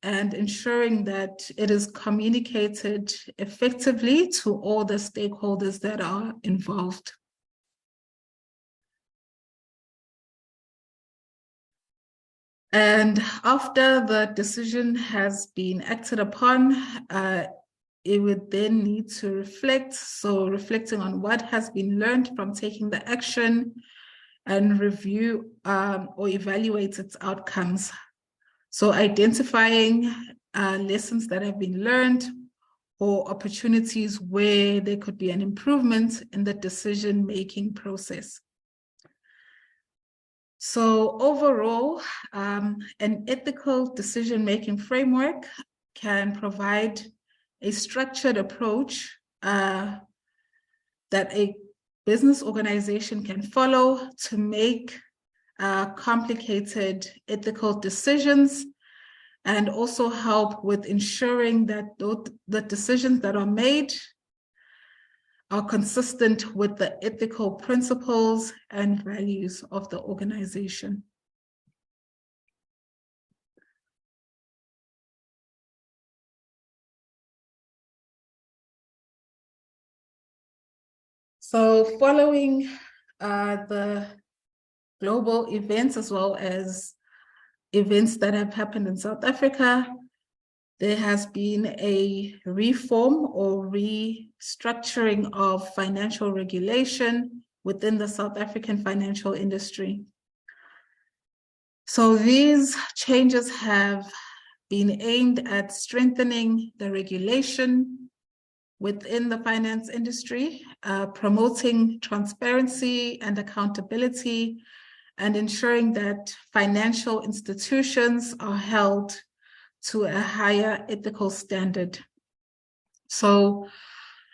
and ensuring that it is communicated effectively to all the stakeholders that are involved. And after the decision has been acted upon, it would then need to reflect. So reflecting on what has been learned from taking the action and review or evaluate its outcomes. So identifying lessons that have been learned or opportunities where there could be an improvement in the decision-making process. So overall, an ethical decision-making framework can provide a structured approach that a business organization can follow to make complicated ethical decisions, and also help with ensuring that the decisions that are made are consistent with the ethical principles and values of the organization. So following the global events as well as events that have happened in South Africa, there has been a reform or restructuring of financial regulation within the South African financial industry. So these changes have been aimed at strengthening the regulation within the finance industry, promoting transparency and accountability, and ensuring that financial institutions are held to a higher ethical standard. So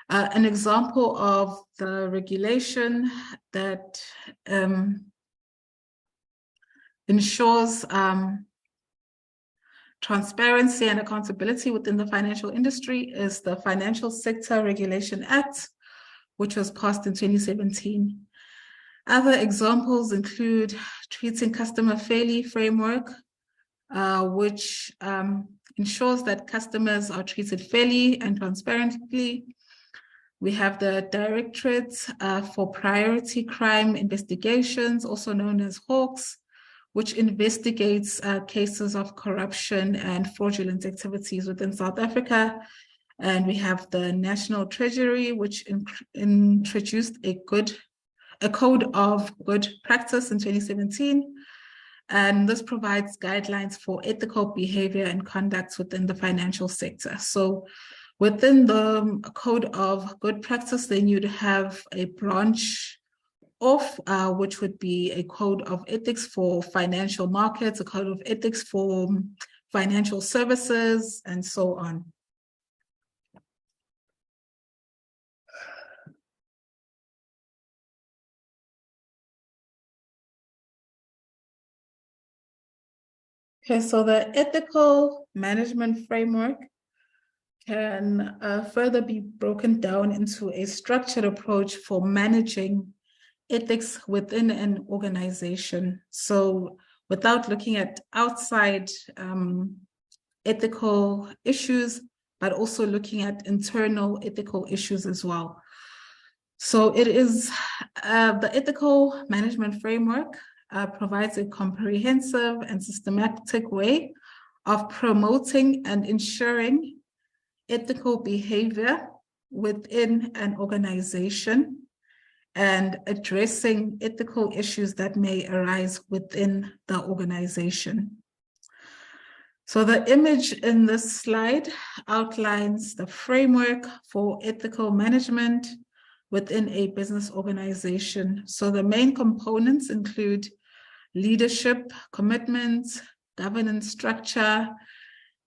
an example of the regulation that ensures transparency and accountability within the financial industry is the Financial Sector Regulation Act, which was passed in 2017. Other examples include Treating Customer Fairly framework, which ensures that customers are treated fairly and transparently. We have the Directorate for Priority Crime Investigations, also known as HAWKS, which investigates cases of corruption and fraudulent activities within South Africa. And we have the National Treasury, which introduced a code of good practice in 2017. And this provides guidelines for ethical behavior and conduct within the financial sector. So within the code of good practice, then you'd have a branch off, which would be a code of ethics for financial markets, a code of ethics for financial services, and so on. Okay, so the ethical management framework can further be broken down into a structured approach for managing ethics within an organization. So without looking at outside ethical issues, but also looking at internal ethical issues as well. So it is the ethical management framework provides a comprehensive and systematic way of promoting and ensuring ethical behavior within an organization and addressing ethical issues that may arise within the organization. So the image in this slide outlines the framework for ethical management within a business organization. So the main components include leadership, commitment, governance structure,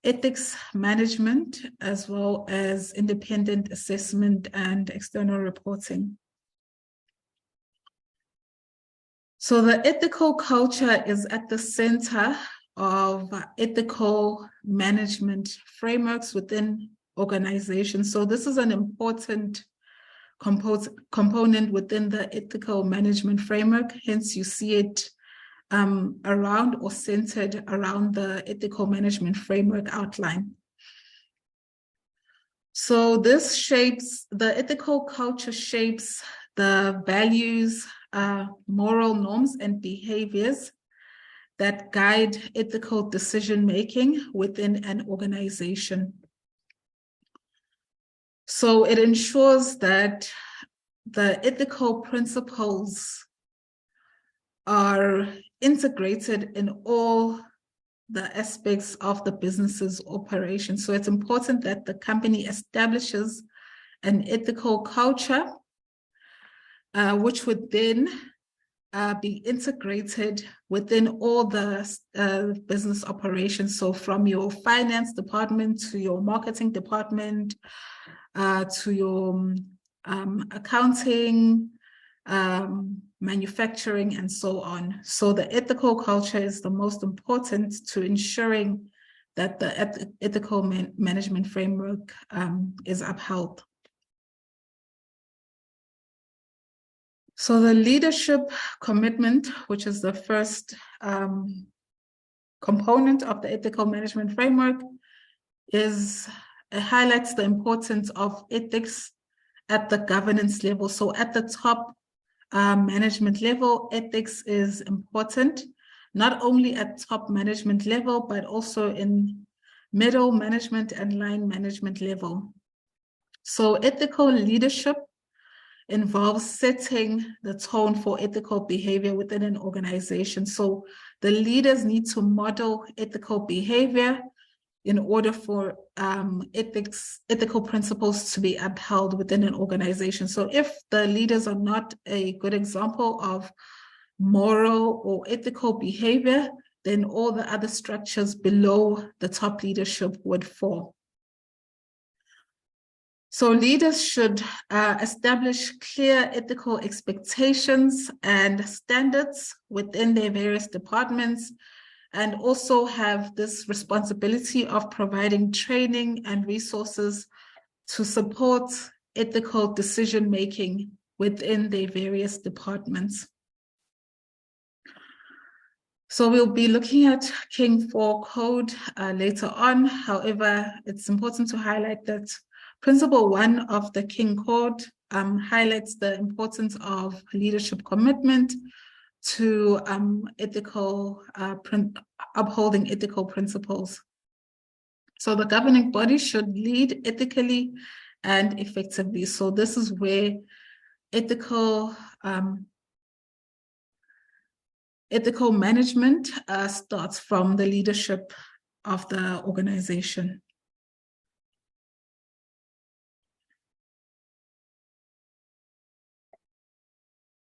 ethics management, as well as independent assessment and external reporting. So the ethical culture is at the center of ethical management frameworks within organizations. So this is an important component within the ethical management framework. Hence, you see it around or centered around the ethical management framework outline. So this shapes, the ethical culture shapes the values, moral norms and behaviors that guide ethical decision-making within an organization. So it ensures that the ethical principles are integrated in all the aspects of the business's operation. So it's important that the company establishes an ethical culture, which would then be integrated within all the business operations. So from your finance department to your marketing department, to your accounting, manufacturing, and so on. So the ethical culture is the most important to ensuring that the ethical management framework is upheld. So the leadership commitment, which is the first component of the ethical management framework, highlights the importance of ethics at the governance level. So at the top management level, ethics is important, not only at top management level, but also in middle management and line management level. So ethical leadership involves setting the tone for ethical behavior within an organization. So the leaders need to model ethical behavior in order for ethical principles to be upheld within an organization. So if the leaders are not a good example of moral or ethical behavior, then all the other structures below the top leadership would fall. So leaders should establish clear ethical expectations and standards within their various departments, and also have this responsibility of providing training and resources to support ethical decision-making within their various departments. So we'll be looking at King 4 code later on. However, it's important to highlight that Principle 1 of the King Code highlights the importance of leadership commitment to upholding ethical principles. So the governing body should lead ethically and effectively. So this is where ethical management starts from the leadership of the organization.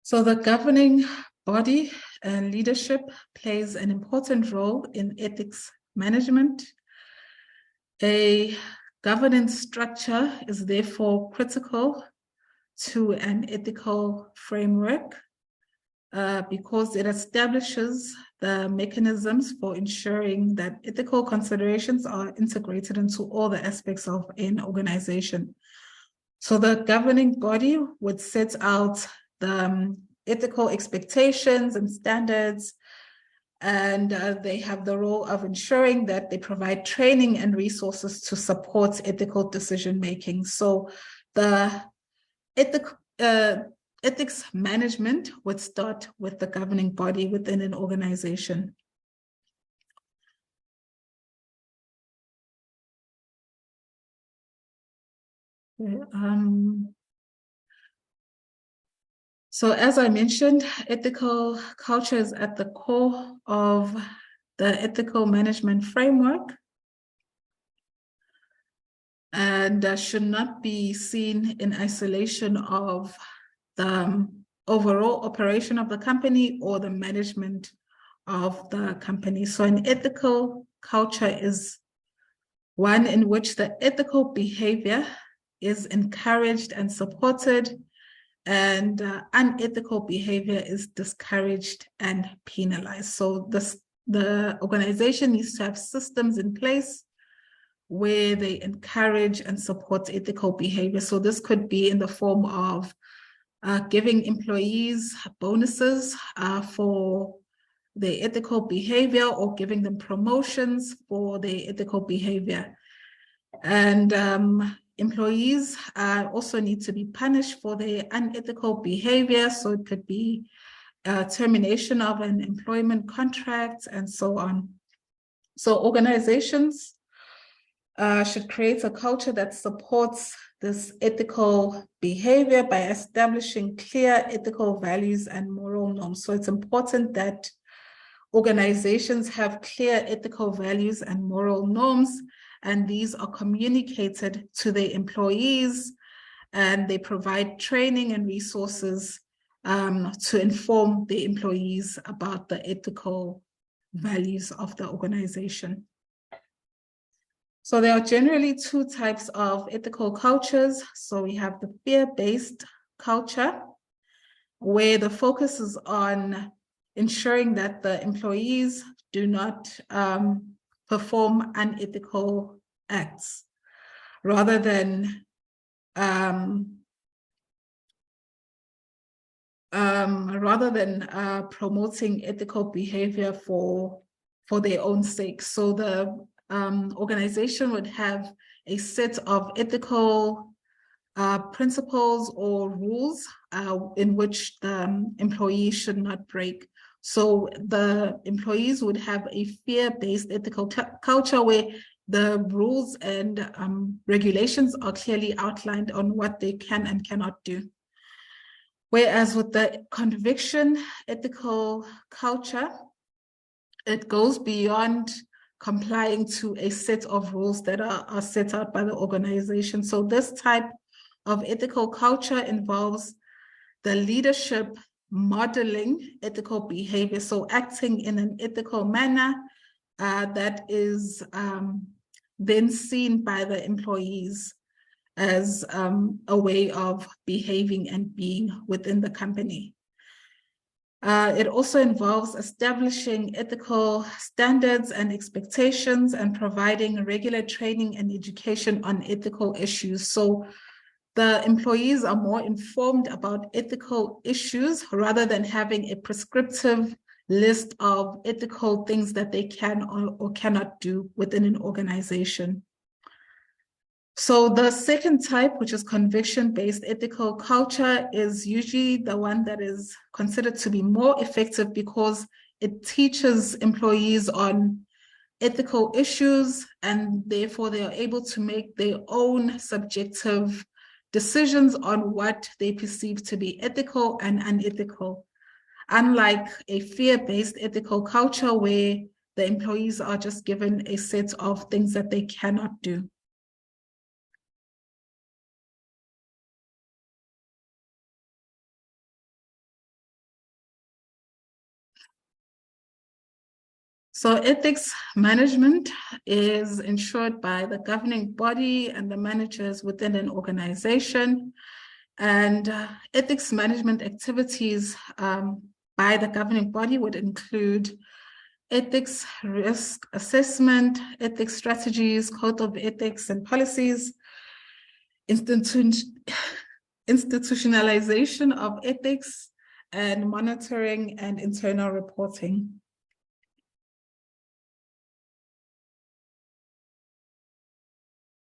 So the governing body and leadership plays an important role in ethics management. A governance structure is therefore critical to an ethical framework because it establishes the mechanisms for ensuring that ethical considerations are integrated into all the aspects of an organization. So the governing body would set out the ethical expectations and standards, and they have the role of ensuring that they provide training and resources to support ethical decision-making. So the ethics management would start with the governing body within an organization. So as I mentioned, ethical culture is at the core of the ethical management framework and should not be seen in isolation of the overall operation of the company or the management of the company. So an ethical culture is one in which the ethical behavior is encouraged and supported, and unethical behavior is discouraged and penalized. So the organization needs to have systems in place where they encourage and support ethical behavior. So this could be in the form of giving employees bonuses for their ethical behavior, or giving them promotions for their ethical behavior. And employees also need to be punished for their unethical behavior. So it could be termination of an employment contract and so on. So organizations should create a culture that supports this ethical behavior by establishing clear ethical values and moral norms. So it's important that organizations have clear ethical values and moral norms, and these are communicated to their employees, and they provide training and resources to inform the employees about the ethical values of the organization. So there are generally two types of ethical cultures. So we have the fear-based culture, where the focus is on ensuring that the employees do not perform unethical acts, rather than promoting ethical behavior for their own sake. So the organization would have a set of ethical principles or rules in which the employees should not break. So the employees would have a fear-based ethical culture where the rules and regulations are clearly outlined on what they can and cannot do. Whereas with the conviction ethical culture, it goes beyond complying to a set of rules that are set out by the organization. So this type of ethical culture involves the leadership modeling ethical behavior, so acting in an ethical manner that is then seen by the employees as a way of behaving and being within the company. It also involves establishing ethical standards and expectations and providing regular training and education on ethical issues. So the employees are more informed about ethical issues rather than having a prescriptive list of ethical things that they can or cannot do within an organization. So the second type, which is conviction-based ethical culture, is usually the one that is considered to be more effective because it teaches employees on ethical issues, and therefore they are able to make their own subjective decisions on what they perceive to be ethical and unethical. Unlike a fear-based ethical culture where the employees are just given a set of things that they cannot do. So ethics management is ensured by the governing body and the managers within an organization. And ethics management activities by the governing body would include ethics risk assessment, ethics strategies, code of ethics and policies, institutionalization of ethics, and monitoring and internal reporting.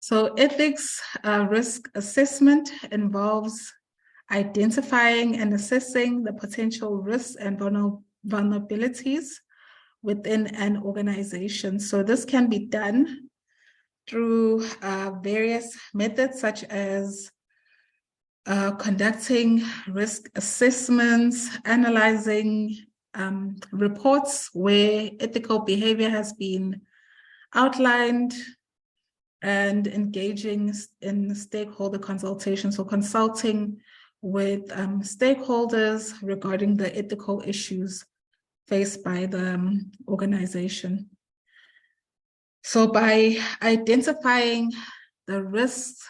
So ethics risk assessment involves identifying and assessing the potential risks and vulnerabilities within an organization. So this can be done through various methods such as conducting risk assessments, analyzing reports where ethical behavior has been outlined, and engaging in stakeholder consultation, so consulting with stakeholders regarding the ethical issues faced by the organization. So by identifying the risks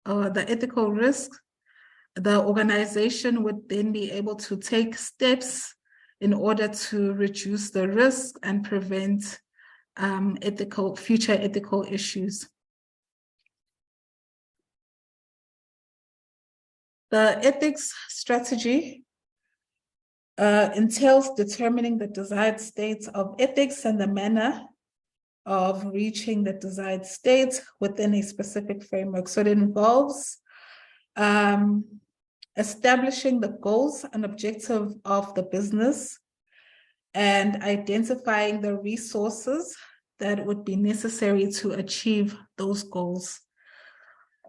or the ethical risks, the organization would then be able to take steps in order to reduce the risk and prevent future ethical issues. The ethics strategy entails determining the desired state of ethics and the manner of reaching the desired state within a specific framework. So it involves establishing the goals and objectives of the business and identifying the resources that would be necessary to achieve those goals.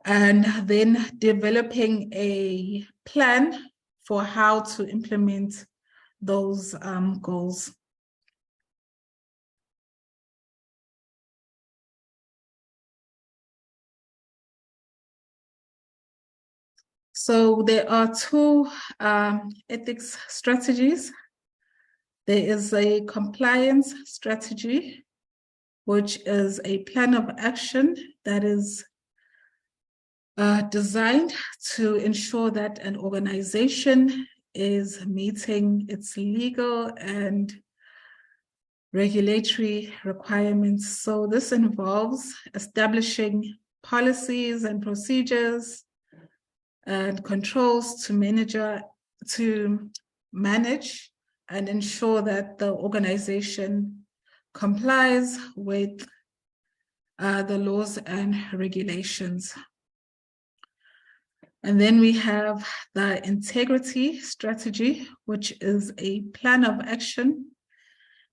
And then developing a plan for how to implement those goals. So there are two ethics strategies. There is a compliance strategy, which is a plan of action that is designed to ensure that an organization is meeting its legal and regulatory requirements. So this involves establishing policies and procedures and controls to manage and ensure that the organization complies with the laws and regulations. And then we have the integrity strategy, which is a plan of action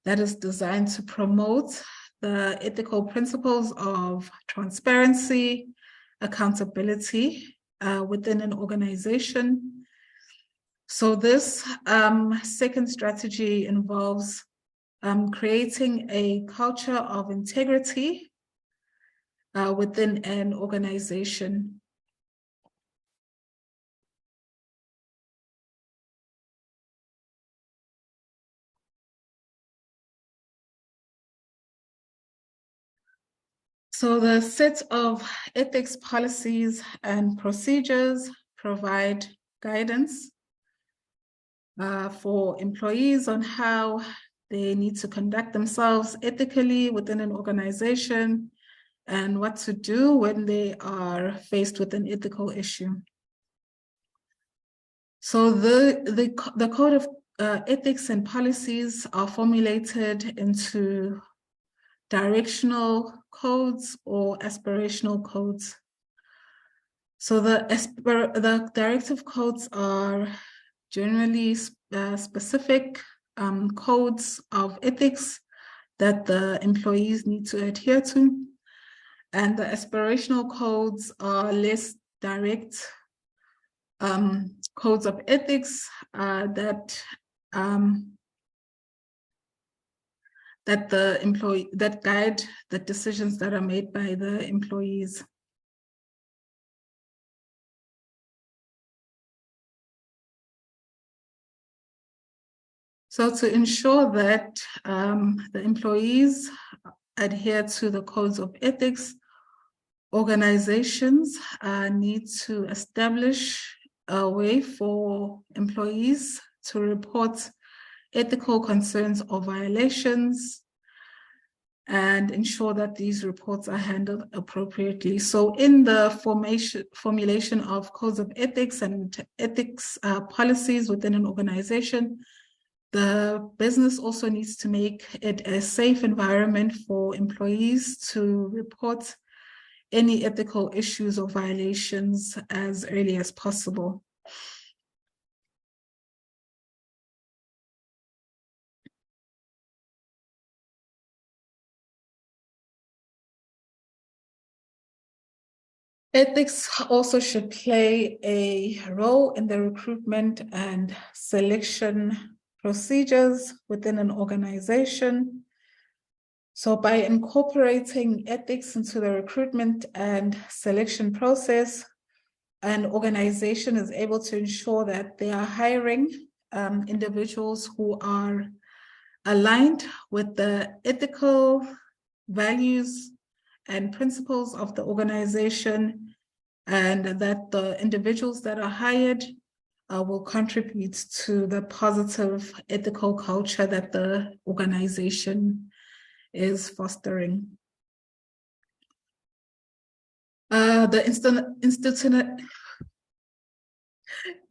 that is designed to promote the ethical principles of transparency, accountability within an organization. So this second strategy involves creating a culture of integrity within an organization. So the set of ethics policies and procedures provide guidance for employees on how they need to conduct themselves ethically within an organization and what to do when they are faced with an ethical issue. So the code of ethics and policies are formulated into directional codes or aspirational codes. So the directive codes are generally specific codes of ethics that the employees need to adhere to. And the aspirational codes are less direct codes of ethics that guide the decisions that are made by the employees. So to ensure that the employees adhere to the codes of ethics, organizations need to establish a way for employees to report ethical concerns or violations and ensure that these reports are handled appropriately. So in the formulation of codes of ethics and ethics policies within an organization, the business also needs to make it a safe environment for employees to report any ethical issues or violations as early as possible. Ethics also should play a role in the recruitment and selection procedures within an organization. So by incorporating ethics into the recruitment and selection process, an organization is able to ensure that they are hiring individuals who are aligned with the ethical values and principles of the organization, and that the individuals that are hired will contribute to the positive ethical culture that the organization is fostering. The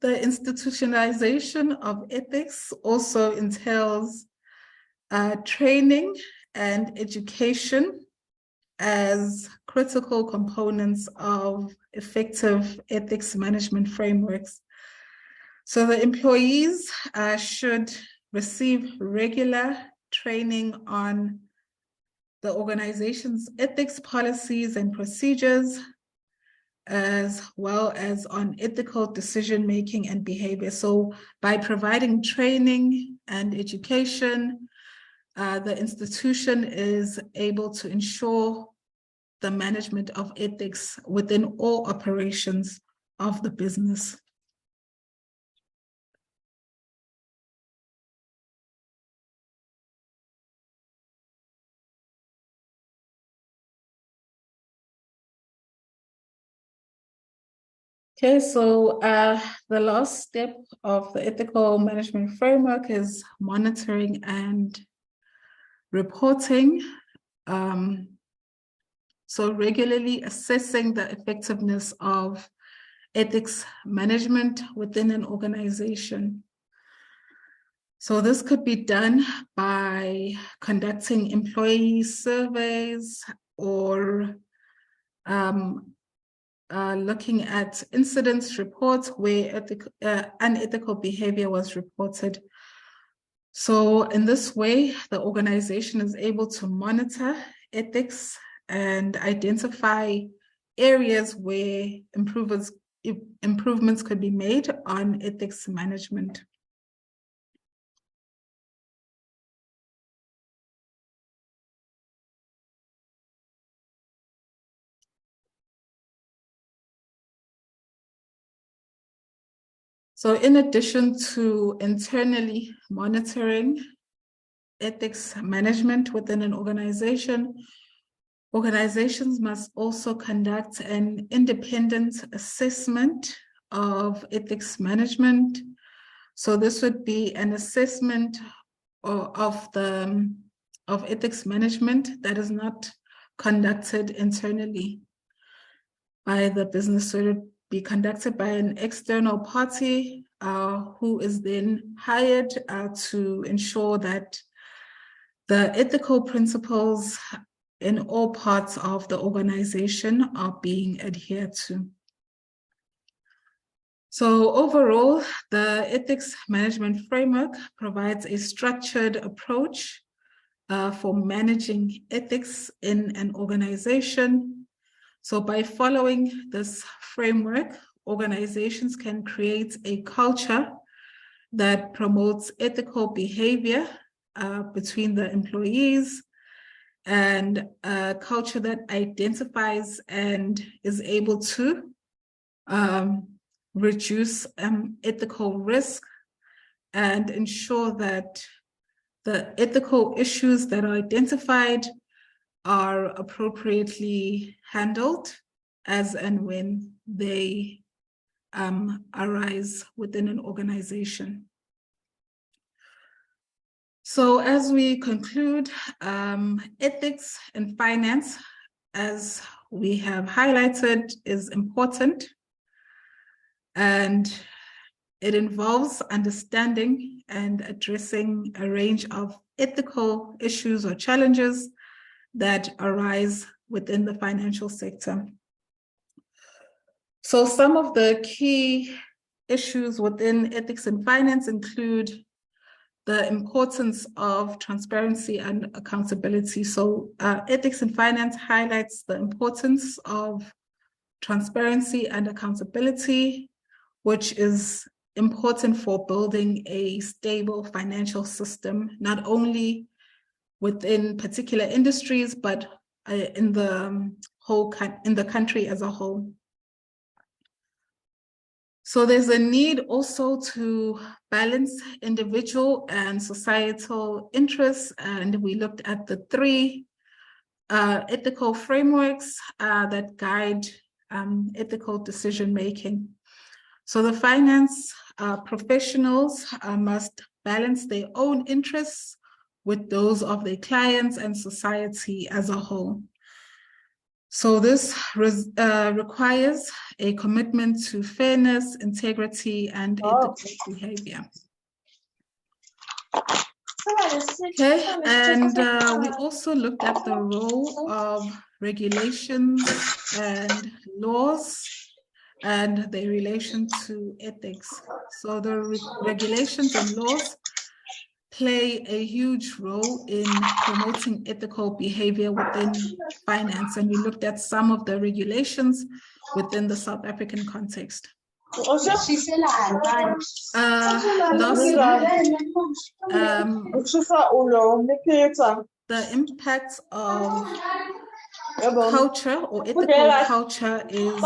institutionalization of ethics also entails training and education as critical components of effective ethics management frameworks. So the employees should receive regular training on the organization's ethics policies and procedures, as well as on ethical decision-making and behavior. So by providing training and education, the institution is able to ensure the management of ethics within all operations of the business. Okay, so the last step of the ethical management framework is monitoring and reporting. So regularly assessing the effectiveness of ethics management within an organization. So this could be done by conducting employee surveys or looking at incidents reports where unethical behavior was reported. So in this way, the organization is able to monitor ethics and identify areas where improvements could be made on ethics management. So in addition to internally monitoring ethics management within an organization, Organizations must also conduct an independent assessment of ethics management. So this would be an assessment of ethics management that is not conducted internally by the business. So it would be conducted by an external party who is then hired to ensure that the ethical principles in all parts of the organization are being adhered to. So overall, the ethics management framework provides a structured approach for managing ethics in an organization. So by following this framework, organizations can create a culture that promotes ethical behavior between the employees, and a culture that identifies and is able to reduce ethical risk and ensure that the ethical issues that are identified are appropriately handled as and when they arise within an organization. So as we conclude, ethics in finance, as we have highlighted, is important, and it involves understanding and addressing a range of ethical issues or challenges that arise within the financial sector. So some of the key issues within ethics in finance include the importance of transparency and accountability. So ethics in finance highlights the importance of transparency and accountability, which is important for building a stable financial system, not only within particular industries, but in the country as a whole. So there's a need also to balance individual and societal interests, and we looked at the three ethical frameworks that guide ethical decision-making. So the finance professionals must balance their own interests with those of their clients and society as a whole. So this requires a commitment to fairness, integrity, and ethical behavior. Okay, and we also looked at the role of regulations and laws and their relation to ethics. So the regulations and laws play a huge role in promoting ethical behavior within finance, and we looked at some of the regulations within the South African context. Lastly, the impact of culture or ethical culture is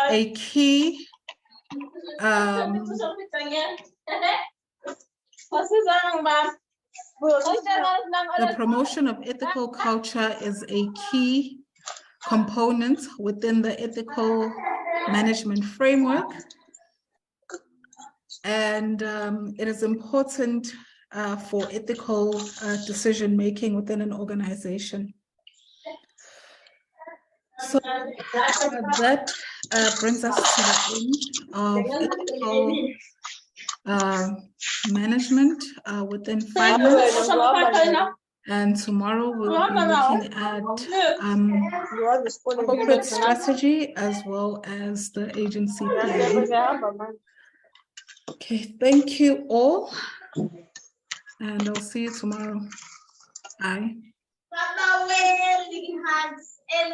a key the promotion of ethical culture is a key component within the ethical management framework, and it is important for ethical decision-making within an organization. So that brings us to the end of ethical management within finance. And tomorrow we'll be looking at corporate strategy as well as the agency plan. Okay, thank you all. And I'll see you tomorrow. Bye.